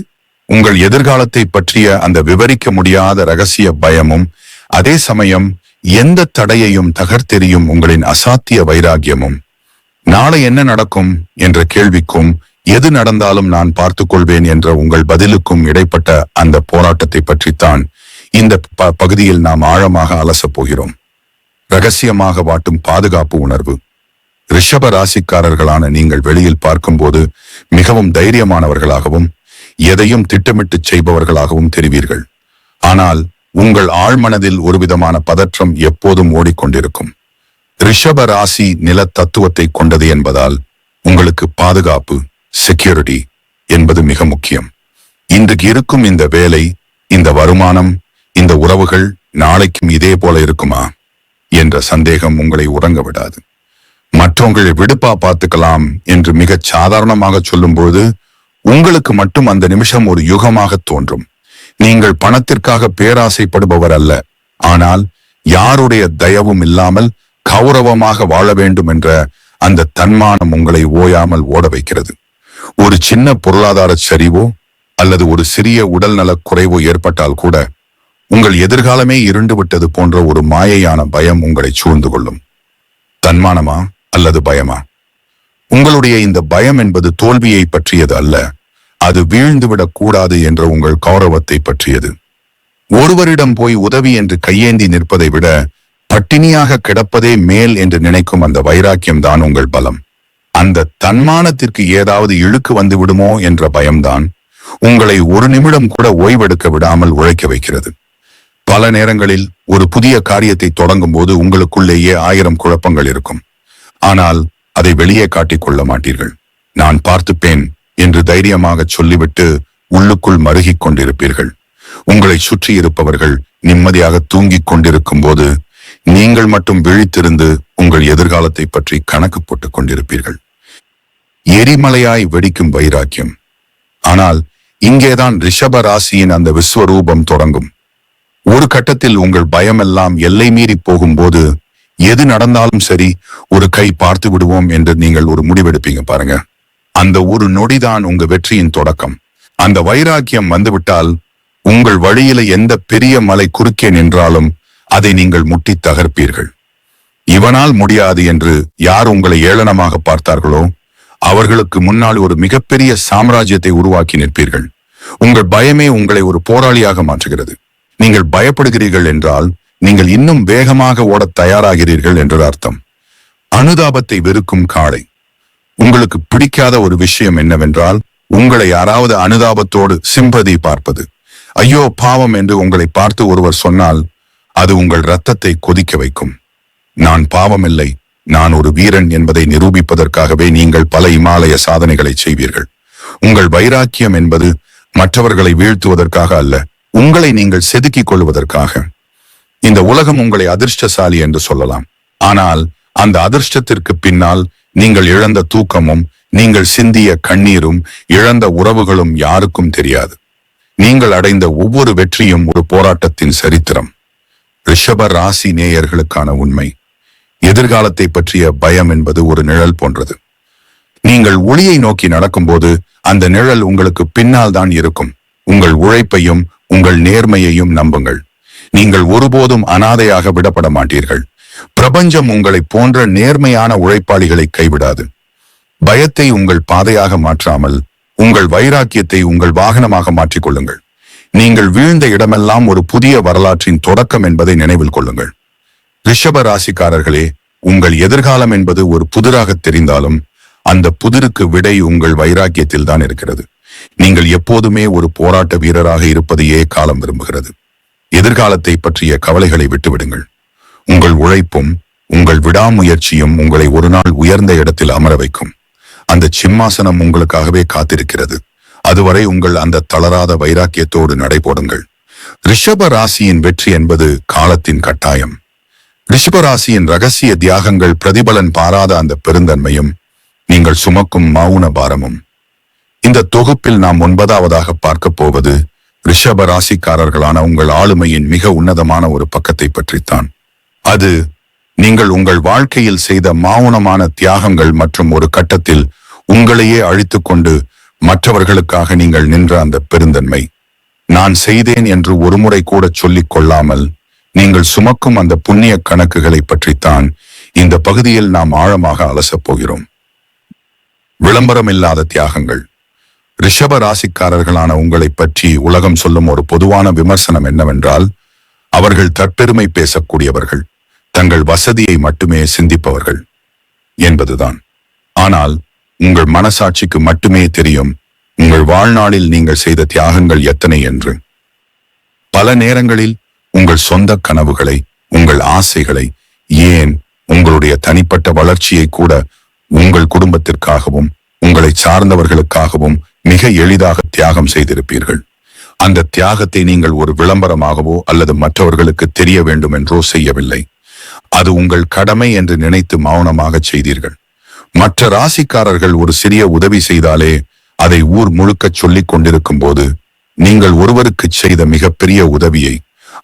உங்கள் எதிர்காலத்தை பற்றிய அந்த விவரிக்க முடியாத ரகசிய பயமும், அதே சமயம் எந்த தடையையும் தகர்த்தெறியும் உங்களின் அசாத்திய வைராகியமும். நாளை என்ன நடக்கும் என்ற கேள்விக்கும், எது நடந்தாலும் நான் பார்த்துக் கொள்வேன் என்ற உங்கள் பதிலுக்கும் இடைப்பட்ட அந்த போராட்டத்தை பற்றித்தான் இந்த பகுதியில் நாம் ஆழமாக அலசப் போகிறோம். ரகசியமாக வாட்டும் பாதுகாப்பு உணர்வு. ரிஷப ராசிக்காரர்களான நீங்கள் வெளியில் பார்க்கும்போது மிகவும் தைரியமானவர்களாகவும் எதையும் திட்டமிட்டு செய்பவர்களாகவும் தெரிவீர்கள். ஆனால் உங்கள் ஆழ்மனதில் ஒருவிதமான பதற்றம் எப்போதும் ஓடிக்கொண்டிருக்கும். ரிஷப ராசி நில தத்துவத்தை கொண்டது என்பதால் உங்களுக்கு பாதுகாப்பு, செக்யூரிட்டி என்பது மிக முக்கியம். இன்றைக்கு இருக்கும் இந்த வேலை, இந்த வருமானம், இந்த உறவுகள் நாளைக்கும் இதே போல இருக்குமா என்ற சந்தேகம் உங்களை உறங்க விடாது. மற்றவங்களை விடுப்பா பார்த்துக்கலாம் என்று மிகச் சாதாரணமாக சொல்லும்போது உங்களுக்கு மட்டும் அந்த நிமிஷம் ஒரு யுகமாக தோன்றும். நீங்கள் பணத்திற்காக பேராசைப்படுபவர் அல்ல, ஆனால் யாருடைய தயவும் இல்லாமல் கௌரவமாக வாழ வேண்டும் என்ற அந்த தன்மானம் உங்களை ஓயாமல் ஓட வைக்கிறது. ஒரு சின்ன பொருளாதார சரிவோ அல்லது ஒரு சிறிய உடல்நலக் குறைவோ ஏற்பட்டால் கூட உங்கள் எதிர்காலமே இருண்டு விட்டது போன்ற ஒரு மாயையான பயம் உங்களை சூழ்ந்து கொள்ளும். தன்மானமா அல்லது பயமா? உங்களுடைய இந்த பயம் என்பது தோல்வியை பற்றியது அல்ல, அது வீழ்ந்துவிடக் கூடாது என்ற உங்கள் கௌரவத்தை பற்றியது. ஒருவரிடம் போய் உதவி என்று கையேந்தி நிற்பதை விட பட்டினியாக கிடப்பதே மேல் என்று நினைக்கும் அந்த வைராக்கியம் தான் உங்கள் பலம். அந்த தன்மானத்திற்கு ஏதாவது இழுக்கு வந்து விடுமோ என்ற பயம்தான் உங்களை ஒரு நிமிடம் கூட ஓய்வெடுக்க விடாமல் உழைக்க வைக்கிறது. பல நேரங்களில் ஒரு புதிய காரியத்தை தொடங்கும் போது உங்களுக்குள்ளேயே 1000 குழப்பங்கள் இருக்கும். ஆனால் அதை வெளியே காட்டிக் கொள்ள மாட்டீர்கள். நான் பார்த்துப்பேன் என்று தைரியமாக சொல்லிவிட்டு உள்ளுக்குள் மருகிக் கொண்டிருப்பீர்கள். உங்களை சுற்றி இருப்பவர்கள் நிம்மதியாக தூங்கிக் கொண்டிருக்கும் போது நீங்கள் மட்டும் விழித்திருந்து உங்கள் எதிர்காலத்தை பற்றி கணக்கு போட்டுக் கொண்டிருப்பீர்கள். எரிமலையாய் வெடிக்கும் வைராக்கியம். ஆனால் இங்கேதான் ரிஷப ராசியின் அந்த விஸ்வரூபம் தொடங்கும். ஒரு கட்டத்தில் உங்கள் பயமெல்லாம் எல்லை மீறி போகும்போது எது நடந்தாலும் சரி, ஒரு கை பார்த்து விடுவோம் என்று நீங்கள் ஒரு முடிவெடுப்பீங்க பாருங்க. அந்த ஒரு நொடிதான் உங்க வெற்றியின் தொடக்கம். அந்த வைராக்கியம் வந்துவிட்டால் உங்கள் வழியில எந்த பெரிய மலை குறுக்கே நின்றாலும் அதை நீங்கள் முட்டி தகர்ப்பீர்கள். இவனால் முடியாது என்று யார் உங்களை ஏளனமாக பார்த்தார்களோ அவர்களுக்கு முன்னால் ஒரு மிகப்பெரிய சாம்ராஜ்யத்தை உருவாக்கி நிற்பீர்கள். உங்கள் பயமே உங்களை ஒரு போராளியாக மாற்றுகிறது. நீங்கள் பயப்படுகிறீர்கள் என்றால் நீங்கள் இன்னும் வேகமாக ஓடத் தயாராகிறீர்கள் என்று அர்த்தம். அனுதாபத்தை வெறுக்கும் காளை. உங்களுக்கு பிடிக்காத ஒரு விஷயம் என்னவென்றால் உங்களை யாராவது அனுதாபத்தோடு சிம்பதி பார்ப்பது. ஐயோ பாவம் என்று உங்களை பார்த்து ஒருவர் சொன்னால் அது உங்கள் இரத்தத்தை கொதிக்க வைக்கும். நான் பாவமில்லை, நான் ஒரு வீரன் என்பதை நிரூபிப்பதற்காகவே நீங்கள் பல இமாலய சாதனைகளை செய்வீர்கள். உங்கள் வைராக்கியம் என்பது மற்றவர்களை வீழ்த்துவதற்காக அல்ல, உங்களை நீங்கள் செதுக்கிக் கொள்வதற்காக. இந்த உலகம் உங்களை அதிர்ஷ்டசாலி என்று சொல்லலாம், ஆனால் அந்த அதிர்ஷ்டத்திற்கு பின்னால் நீங்கள் இழந்த தூக்கமும் நீங்கள் சிந்திய கண்ணீரும் இழந்த உறவுகளும் யாருக்கும் தெரியாது. நீங்கள் அடைந்த ஒவ்வொரு வெற்றியும் ஒரு போராட்டத்தின் சரித்திரம். ரிஷப ராசி நேயர்களுக்கான உண்மை. எதிர்காலத்தை பற்றிய பயம் என்பது ஒரு நிழல் போன்றது. நீங்கள் ஒளியை நோக்கி நடக்கும்போது அந்த நிழல் உங்களுக்கு பின்னால் தான் இருக்கும். உங்கள் உழைப்பையும் உங்கள் நேர்மையையும் நம்புங்கள். நீங்கள் ஒருபோதும் அனாதையாக விடப்பட மாட்டீர்கள். பிரபஞ்சம் உங்களை போன்ற நேர்மையான உழைப்பாளிகளை கைவிடாது. பயத்தை உங்கள் பாதையாக மாற்றாமல் உங்கள் வைராக்கியத்தை உங்கள் வாகனமாக மாற்றிக்கொள்ளுங்கள். நீங்கள் வீழ்ந்த இடமெல்லாம் ஒரு புதிய வரலாற்றின் தொடக்கம் என்பதை நினைவில் கொள்ளுங்கள். ரிஷப ராசிக்காரர்களே, உங்கள் எதிர்காலம் என்பது ஒரு புதிராக தெரிந்தாலும் அந்த புதிருக்கு விடை உங்கள் வைராக்கியத்தில் தான் இருக்கிறது. நீங்கள் எப்போதுமே ஒரு போராட்ட வீரராக இருப்பதையே காலம் விரும்புகிறது. எதிர்காலத்தை பற்றிய கவலைகளை விட்டுவிடுங்கள். உங்கள் உழைப்பும் உங்கள் விடாமுயற்சியும் உங்களை ஒரு நாள் உயர்ந்த இடத்தில் அமர வைக்கும். அந்த சிம்மாசனம் உங்களுக்காகவே காத்திருக்கிறது. அதுவரை உங்கள் அந்த தளராத வைராக்கியத்தோடு நடைபோடுங்கள். ரிஷப ராசியின் வெற்றி என்பது காலத்தின் கட்டாயம். ரிஷப ராசியின் ரகசிய தியாகங்கள், பிரதிபலன் பாராத அந்த பெருந்தன்மையும் நீங்கள் சுமக்கும் மௌன பாரமும். இந்த தொகுப்பில் நாம் 9வதாக பார்க்க போவது ரிஷப ராசிக்காரர்களான உங்கள் ஆளுமையின் மிக உன்னதமான ஒரு பக்கத்தை பற்றித்தான். அது நீங்கள் உங்கள் வாழ்க்கையில் செய்த மௌனமான தியாகங்கள் மற்றும் ஒரு கட்டத்தில் உங்களையே அழித்துக் கொண்டு மற்றவர்களுக்காக நீங்கள் நின்ற அந்த பெருந்தன்மை. நான் செய்தேன் என்று ஒருமுறை கூட சொல்லிக் கொள்ளாமல் நீங்கள் சுமக்கும் அந்த புண்ணிய கணக்குகளை பற்றித்தான் இந்த பகுதியில் நாம் ஆழமாக அலசப் போகிறோம். விளம்பரம் இல்லாத தியாகங்கள். ரிஷப ராசிக்காரர்களான உங்களை பற்றி உலகம் சொல்லும் ஒரு பொதுவான விமர்சனம் என்னவென்றால், அவர்கள் தற்பெருமை பேசக்கூடியவர்கள், தங்கள் வசதியை மட்டுமே சிந்திப்பவர்கள் என்பதுதான். ஆனால் உங்கள் மனசாட்சிக்கு மட்டுமே தெரியும் உங்கள் வாழ்நாளில் நீங்கள் செய்த தியாகங்கள் எத்தனை என்று. பல நேரங்களில் உங்கள் சொந்த கனவுகளை, உங்கள் ஆசைகளை, ஏன் உங்களுடைய தனிப்பட்ட வளர்ச்சியை கூட உங்கள் குடும்பத்திற்காகவும் உங்களை சார்ந்தவர்களுக்காகவும் மிக எளிதாக தியாகம் செய்திருப்பீர்கள். அந்த தியாகத்தை நீங்கள் ஒரு விளம்பரமாகவோ அல்லது மற்றவர்களுக்கு தெரிய வேண்டும் என்றோ செய்யவில்லை. அது உங்கள் கடமை என்று நினைத்து மௌனமாக செய்தீர்கள். மற்ற ராசிக்காரர்கள் ஒரு சிறிய உதவி செய்தாலே அதை ஊர் முழுக்க சொல்லிக் கொண்டிருக்கும் போது, நீங்கள் ஒருவருக்கு செய்த மிகப்பெரிய உதவியை,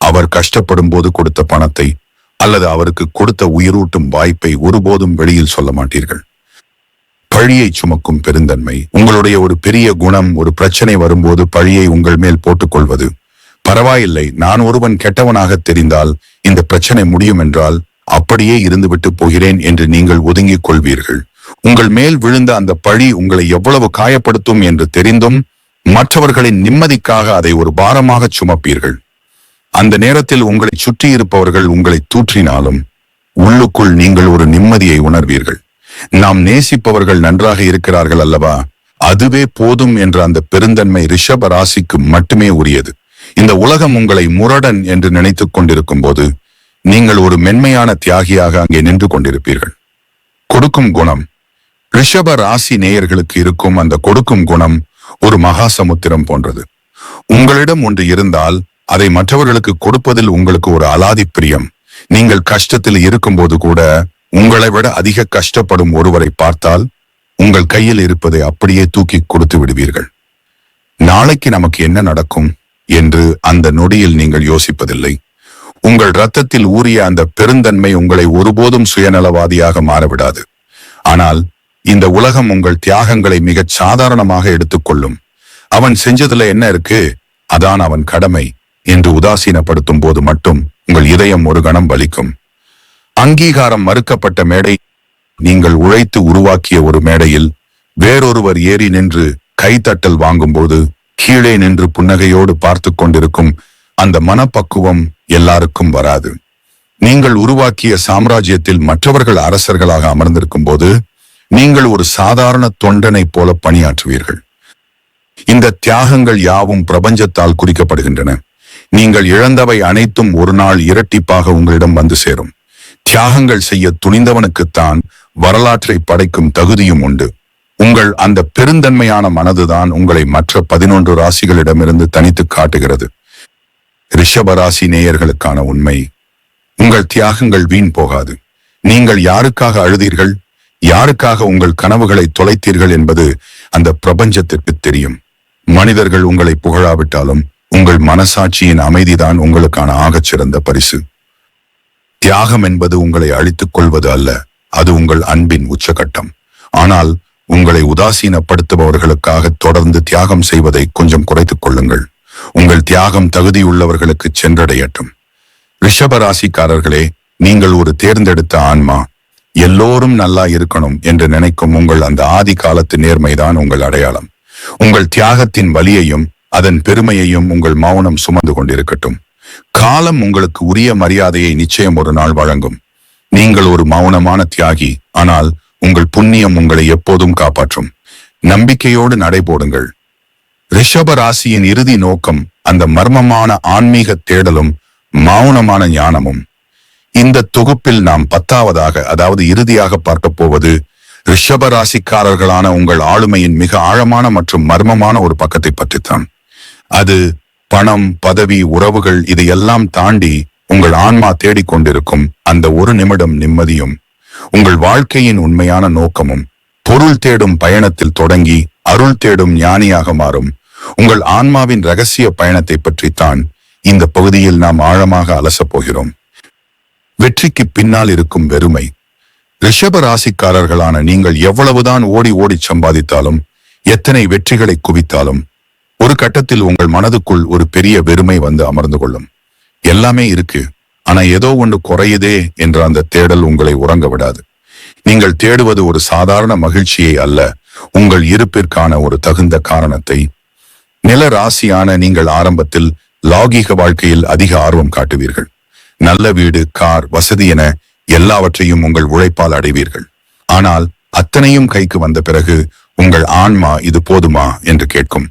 அவர் கஷ்டப்படும் போது கொடுத்த பணத்தை அல்லது அவருக்கு கொடுத்த உயிரூட்டும் வாய்ப்பை ஒருபோதும் வெளியில் சொல்ல மாட்டீர்கள். பழியை சுமக்கும் பெருந்தன்மை. உங்களுடைய ஒரு பெரிய குணம் ஒரு பிரச்சனை வரும்போது பழியை உங்கள் மேல் போட்டுக்கொள்வது. பரவாயில்லை, நான் ஒருவன் கெட்டவனாக தெரிந்தால் இந்த பிரச்சனை முடியும் என்றால் அப்படியே இருந்துவிட்டு போகிறேன் என்று நீங்கள் ஒதுங்கிக் கொள்வீர்கள். உங்கள் மேல் விழுந்த அந்த பழி உங்களை எவ்வளவு காயப்படுத்தும் என்று தெரிந்தும் மற்றவர்களின் நிம்மதிக்காக அதை ஒரு பாரமாக சுமப்பீர்கள். அந்த நேரத்தில் உங்களை சுற்றி இருப்பவர்கள் உங்களை தூற்றினாலும் உள்ளுக்குள் நீங்கள் ஒரு நிம்மதியை உணர்வீர்கள். நாம் நேசிப்பவர்கள் நன்றாக இருக்கிறார்கள் அல்லவா, அதுவே போதும் என்ற அந்த பெருந்தன்மை ரிஷப ராசிக்கு மட்டுமே உரியது. இந்த உலகம் உங்களை முரடன் என்று நினைத்துக் கொண்டிருக்கும் போது நீங்கள் ஒரு மென்மையான தியாகியாக அங்கே நின்று கொண்டிருப்பீர்கள். கொடுக்கும் குணம். ரிஷப ராசி நேயர்களுக்கு இருக்கும் அந்த கொடுக்கும் குணம் ஒரு மகா சமுத்திரம் போன்றது. உங்களிடம் ஒன்று இருந்தால் அதை மற்றவர்களுக்கு கொடுப்பதில் உங்களுக்கு ஒரு அலாதி பிரியம். நீங்கள் கஷ்டத்தில் இருக்கும்போது கூட உங்களை விட அதிக கஷ்டப்படும் ஒருவரை பார்த்தால் உங்கள் கையில் இருப்பதை அப்படியே தூக்கி கொடுத்து விடுவீர்கள். நாளைக்கு நமக்கு என்ன நடக்கும் என்று அந்த நொடியில் நீங்கள் யோசிப்பதில்லை. உங்கள் இரத்தத்தில் ஊறிய அந்த பெருந்தன்மை உங்களை ஒருபோதும் சுயநலவாதியாக மாறவிடாது. ஆனால் இந்த உலகம் உங்கள் தியாகங்களை மிகச் சாதாரணமாக எடுத்துக்கொள்ளும். அவன் செஞ்சதுல என்ன இருக்கு, அதான் அவன் கடமை என்று உதாசீனப்படுத்தும் போது மட்டும் உங்கள் இதயம் ஒரு கணம் வலிக்கும். அங்கீகாரம் மறுக்கப்பட்ட மேடை. நீங்கள் உழைத்து உருவாக்கிய ஒரு மேடையில் வேறொருவர் ஏறி நின்று கைத்தட்டல் வாங்கும்போது கீழே நின்று புன்னகையோடு பார்த்து கொண்டிருக்கும் அந்த மனப்பக்குவம் எல்லாருக்கும் வராது. நீங்கள் உருவாக்கிய சாம்ராஜ்யத்தில் மற்றவர்கள் அரசர்களாக அமர்ந்திருக்கும் போது நீங்கள் ஒரு சாதாரண தொண்டனை போல பணியாற்றுவீர்கள். இந்த தியாகங்கள் யாவும் பிரபஞ்சத்தால் குறிக்கப்படுகின்றன. நீங்கள் இழந்தவை அனைத்தும் ஒரு நாள் இரட்டிப்பாக உங்களிடம் வந்து சேரும். தியாகங்கள் செய்ய துணிந்தவனுக்குத்தான் வரலாற்றை படைக்கும் தகுதியும் உண்டு. உங்கள் அந்த பெருந்தன்மையான மனதுதான் உங்களை மற்ற 11 ராசிகளிடமிருந்து தனித்து காட்டுகிறது. ரிஷப ராசி நேயர்களுக்கான உண்மை, உங்கள் தியாகங்கள் வீண் போகாது. நீங்கள் யாருக்காக அழுதீர்கள், யாருக்காக உங்கள் கனவுகளை தொலைத்தீர்கள் என்பது அந்த பிரபஞ்சத்திற்கு தெரியும். மனிதர்கள் உங்களை புகழாவிட்டாலும் உங்கள் மனசாட்சியின் அமைதிதான் உங்களுக்கான ஆகச்சிறந்த பரிசு. தியாகம் என்பது உங்களை அழித்துக் கொள்வது அல்ல, அது உங்கள் அன்பின் உச்சகட்டம். ஆனால் உங்களை உதாசீனப்படுத்துபவர்களுக்காக தொடர்ந்து தியாகம் செய்வதை கொஞ்சம் குறைத்துக் கொள்ளுங்கள். உங்கள் தியாகம் தகுதியுள்ளவர்களுக்கு சென்றடையட்டும். ரிஷப ராசிக்காரர்களே, நீங்கள் ஒரு தேர்ந்தெடுத்த ஆன்மா. எல்லோரும் நல்லா இருக்கணும் என்று நினைக்கும் உங்கள் அந்த ஆதி காலத்து நேர்மைதான் உங்கள் அடையாளம். உங்கள் தியாகத்தின் வலியையும் அதன் பெருமையையும் உங்கள் மௌனம் சுமந்து கொண்டிருக்கட்டும். காலம் உங்களுக்கு உரிய மரியாதையை நிச்சயம் ஒரு நாள் வழங்கும். நீங்கள் ஒரு மௌனமான தியாகி, ஆனால் உங்கள் புண்ணியம் உங்களை எப்போதும் காப்பாற்றும். நம்பிக்கையோடு நடைபோடுங்கள். ரிஷப ராசியின் இறுதி நோக்கம் அந்த மர்மமான ஆன்மீக தேடலும் மௌனமான ஞானமும். இந்த தொகுப்பில் நாம் 10ஆவதாக, அதாவது இறுதியாக பார்க்க போவது ரிஷப ராசிக்காரர்களான உங்கள் ஆளுமையின் மிக ஆழமான மற்றும் மர்மமான ஒரு பக்கத்தை பற்றித்தான். அது பணம், பதவி, உறவுகள், இதையெல்லாம் தாண்டி உங்கள் ஆன்மா தேடிக்கொண்டிருக்கும் அந்த ஒரு நிமிடம் நிம்மதியும், உங்கள் வாழ்க்கையின் உண்மையான நோக்கமும். பொருள் தேடும் பயணத்தில் தொடங்கி அருள் தேடும் ஞானியாக மாறும் உங்கள் ஆன்மாவின் ரகசிய பயணத்தை பற்றித்தான் இந்த பகுதியில் நாம் ஆழமாக அலசப் போகிறோம். வெற்றிக்கு பின்னால் இருக்கும் வெறுமை. ரிஷப ராசிக்காரர்களான நீங்கள் எவ்வளவுதான் ஓடி ஓடி சம்பாதித்தாலும், எத்தனை வெற்றிகளை குவித்தாலும், ஒரு கட்டத்தில் உங்கள் மனதுக்குள் ஒரு பெரிய வெறுமை வந்து அமர்ந்து கொள்ளும். எல்லாமே இருக்கு, ஆனா ஏதோ ஒன்று குறையுதே என்ற அந்த தேடல் உங்களை உறங்க விடாது. நீங்கள் தேடுவது ஒரு சாதாரண மகிழ்ச்சியை அல்ல, உங்கள் இருப்பிற்கான ஒரு தகுந்த காரணத்தை. நில ராசியான நீங்கள் ஆரம்பத்தில் லௌகீக வாழ்க்கையில் அதிக ஆர்வம் காட்டுவீர்கள். நல்ல வீடு, கார், வசதி என எல்லாவற்றையும் உங்கள் உழைப்பால் அடைவீர்கள். ஆனால் அத்தனையும் கைக்கு வந்த பிறகு உங்கள் ஆன்மா இது போதுமா என்று கேட்கும்.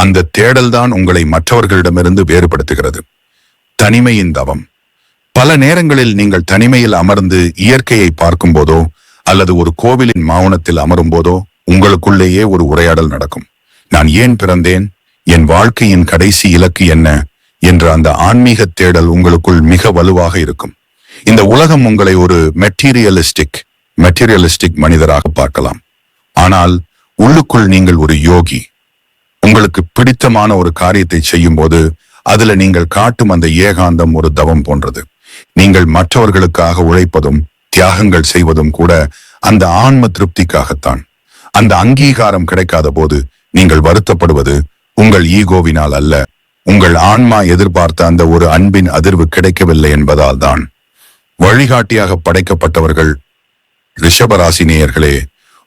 அந்த தேடல்தான் உங்களை மற்றவர்களிடமிருந்து வேறுபடுத்துகிறது. தனிமையின் தவம். பல நேரங்களில் நீங்கள் தனிமையில் அமர்ந்து இயற்கையை பார்க்கும் போதோ அல்லது ஒரு கோவிலின் மௌனத்தில் அமரும் போதோ உங்களுக்குள்ளேயே ஒரு உரையாடல் நடக்கும். நான் ஏன் பிறந்தேன், என் வாழ்க்கையின் கடைசி இலக்கு என்ன என்ற அந்த ஆன்மீக தேடல் உங்களுக்குள் மிக வலுவாக இருக்கும். இந்த உலகம் உங்களை ஒரு மெட்டீரியலிஸ்டிக் மனிதராக பார்க்கலாம். ஆனால் உள்ளுக்குள் நீங்கள் ஒரு யோகி. உங்களுக்கு பிடித்தமான ஒரு காரியத்தை செய்யும் போது அதுல நீங்கள் காட்டும் அந்த ஏகாந்தம் ஒரு தவம் போன்றது. நீங்கள் மற்றவர்களுக்காக உழைப்பதும் தியாகங்கள் செய்வதும் கூட அந்த ஆன்ம திருப்திக்காகத்தான். அந்த அங்கீகாரம் கிடைக்காத போது நீங்கள் வருத்தப்படுவது உங்கள் ஈகோவினால் அல்ல, உங்கள் ஆன்மா எதிர்பார்த்த அந்த ஒரு அன்பின் அதிர்வு கிடைக்கவில்லை என்பதால் தான். வழிகாட்டியாக படைக்கப்பட்டவர்கள் ரிஷபராசி நேயர்களே,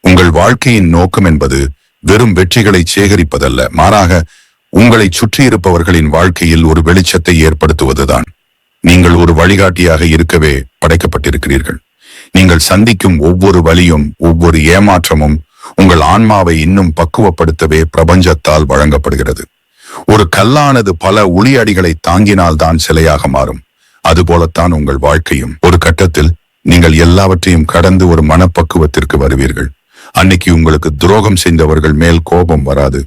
உங்கள் வாழ்க்கையின் நோக்கம் என்பது வெறும் வெற்றிகளை சேகரிப்பதல்ல, மாறாக உங்களை சுற்றியிருப்பவர்களின் வாழ்க்கையில் ஒரு வெளிச்சத்தை ஏற்படுத்துவதுதான். நீங்கள் ஒரு வழிகாட்டியாக இருக்கவே படைக்கப்பட்டிருக்கிறீர்கள். நீங்கள் சந்திக்கும் ஒவ்வொரு வலியும் ஒவ்வொரு ஏமாற்றமும் உங்கள் ஆன்மாவை இன்னும் பக்குவப்படுத்தவே பிரபஞ்சத்தால் வழங்கப்படுகிறது. ஒரு கல்லானது பல உளி அடிகளை தாங்கினால்தான் சிலையாக மாறும். அதுபோலத்தான் உங்கள் வாழ்க்கையும். ஒரு கட்டத்தில் நீங்கள் எல்லாவற்றையும் கடந்து ஒரு மனப்பக்குவத்திற்கு வருவீர்கள். அன்னைக்கு உங்களுக்கு துரோகம் செய்தவர்கள் மேல் கோபம் வராது,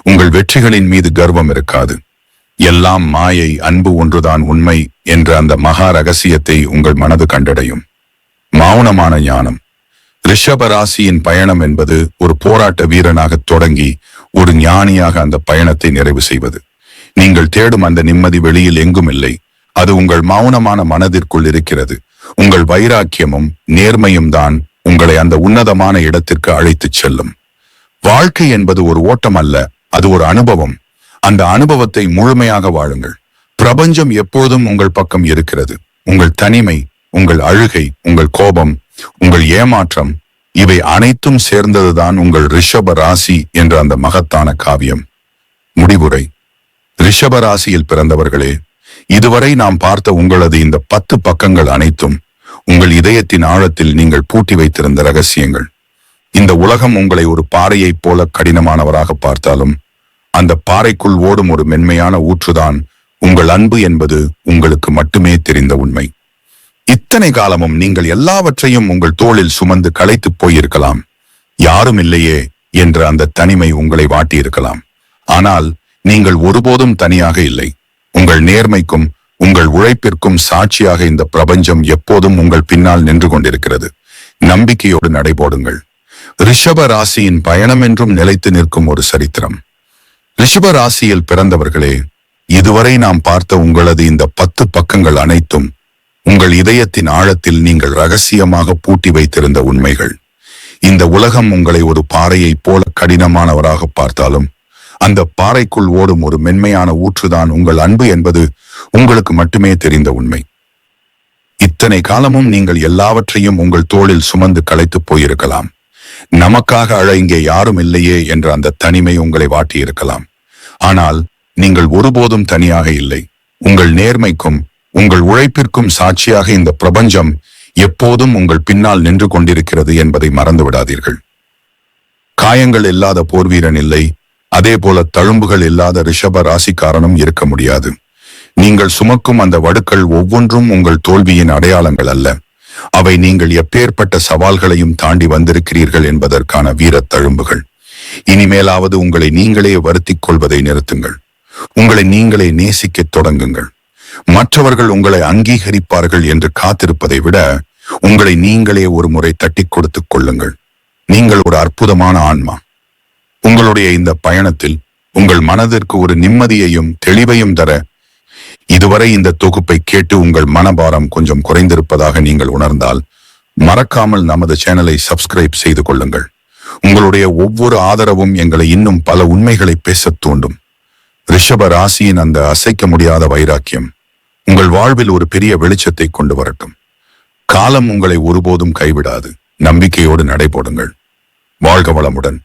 உங்கள் வெற்றிகளின் மீது கர்வம் இருக்காது. எல்லாம் மாயை, அன்பு ஒன்றுதான் உண்மை என்ற அந்த மகா ரகசியத்தை உங்கள் மனது கண்டடையும். மௌனமான ஞானம். ரிஷப ராசியின் பயணம் என்பது ஒரு போராட்ட வீரனாக தொடங்கி ஒரு ஞானியாக அந்த பயணத்தை நிறைவு செய்வது. நீங்கள் தேடும் அந்த நிம்மதி வெளியில் எங்கும் இல்லை, அது உங்கள் மௌனமான மனதிற்குள் இருக்கிறது. உங்கள் வைராக்கியமும் நேர்மையும் தான் உங்களை அந்த உன்னதமான இடத்திற்கு அழைத்துச் செல்லும். வாழ்க்கை என்பது ஒரு ஓட்டம் அல்ல, அது ஒரு அனுபவம். அந்த அனுபவத்தை முழுமையாக வாழுங்கள். பிரபஞ்சம் எப்போதும் உங்கள் பக்கம் இருக்கிறது. உங்கள் தனிமை, உங்கள் அழுகை, உங்கள் கோபம், உங்கள் ஏமாற்றம், இவை அனைத்தும் சேர்ந்ததுதான் உங்கள் ரிஷப ராசி என்ற அந்த மகத்தான காவியம். முடிவுரை. ரிஷப ராசியில் பிறந்தவர்களே, இதுவரை நாம் பார்த்த உங்களது இந்த 10 பக்கங்கள் அனைத்தும் உங்கள் இதயத்தின் ஆழத்தில் நீங்கள் பூட்டி வைத்திருந்த ரகசியங்கள். இந்த உலகம் உங்களை ஒரு பாறையைப் போல கடினமானவராக பார்த்தாலும் அந்த பாறைக்குள் ஓடும் ஒரு மென்மையான ஊற்றுதான் உங்கள் அன்பு என்பது உங்களுக்கு மட்டுமே தெரிந்த உண்மை. இத்தனை காலமும் நீங்கள் எல்லாவற்றையும் உங்கள் தோளில் சுமந்து களைத்து போயிருக்கலாம். யாரும் இல்லையே என்ற அந்த தனிமை உங்களை வாட்டியிருக்கலாம். ஆனால் நீங்கள் ஒருபோதும் தனியாக இல்லை. உங்கள் நேர்மைக்கும் உங்கள் உழைப்பிற்கும் சாட்சியாக இந்த பிரபஞ்சம் எப்போதும் உங்கள் பின்னால் நின்று கொண்டிருக்கிறது. நம்பிக்கையோடு நடைபோடுங்கள். ரிஷப ராசியின் பயணம் என்றும் நிலைத்து நிற்கும் ஒரு சரித்திரம். ரிஷப ராசியில் பிறந்தவர்களே, இதுவரை நாம் பார்த்த உங்களது இந்த 10 பக்கங்கள் அனைத்தும் உங்கள் இதயத்தின் ஆழத்தில் நீங்கள் ரகசியமாக பூட்டி வைத்திருந்த உண்மைகள். இந்த உலகம் உங்களை ஒரு பாறையைப் போல கடினமானவராக பார்த்தாலும் அந்த பாறைக்குள் ஓடும் ஒரு மென்மையான ஊற்றுதான் உங்கள் அன்பு என்பது உங்களுக்கு மட்டுமே தெரிந்த உண்மை. இத்தனை காலமும் நீங்கள் எல்லாவற்றையும் உங்கள் தோளில் சுமந்து களைத்து போயிருக்கலாம். நமக்காக அழ இங்கே யாரும் இல்லையே என்ற அந்த தனிமை உங்களை வாட்டியிருக்கலாம். ஆனால் நீங்கள் ஒருபோதும் தனியாக இல்லை. உங்கள் நேர்மைக்கும் உங்கள் உழைப்பிற்கும் சாட்சியாக இந்த பிரபஞ்சம் எப்போதும் உங்கள் பின்னால் நின்று கொண்டிருக்கிறது என்பதை மறந்து விடாதீர்கள். காயங்கள் இல்லாத போர்வீரன் இல்லை, அதே போல தழும்புகள் இல்லாத ரிஷப ராசிக்காரனும் இருக்க முடியாது. நீங்கள் சுமக்கும் அந்த வடுக்கள் ஒவ்வொன்றும் உங்கள் தோல்வியின் அடையாளங்கள் அல்ல, அவை நீங்கள் எப்பேற்பட்ட சவால்களையும் தாண்டி வந்திருக்கிறீர்கள் என்பதற்கான வீரத் தழும்புகள். இனிமேலாவது உங்களை நீங்களே வருத்திக் கொள்வதை நிறுத்துங்கள். உங்களை நீங்களே நேசிக்கத் தொடங்குங்கள். மற்றவர்கள் உங்களை அங்கீகரிப்பார்கள் என்று காத்திருப்பதை விட உங்களை நீங்களே ஒரு முறை தட்டி கொடுத்துக் கொள்ளுங்கள். நீங்கள் ஒரு அற்புதமான ஆன்மா. உங்களுடைய இந்த பயணத்தில் உங்கள் மனதிற்கு ஒரு நிம்மதியையும் தெளிவையும் தர இதுவரை இந்த தொகுப்பை கேட்டு உங்கள் மனபாரம் கொஞ்சம் குறைந்திருப்பதாக நீங்கள் உணர்ந்தால் மறக்காமல் நமது சேனலை சப்ஸ்கிரைப் செய்து கொள்ளுங்கள். உங்களுடைய ஒவ்வொரு ஆதரவும் எங்களை இன்னும் பல உண்மைகளை பேசத் தூண்டும். ரிஷப ராசியின் அந்த அசைக்க முடியாத வைராக்கியம் உங்கள் வாழ்வில் ஒரு பெரிய வெளிச்சத்தை கொண்டு வரட்டும். காலம் உங்களை ஒருபோதும் கைவிடாது. நம்பிக்கையோடு நடைபோடுங்கள். வாழ்க வளமுடன்.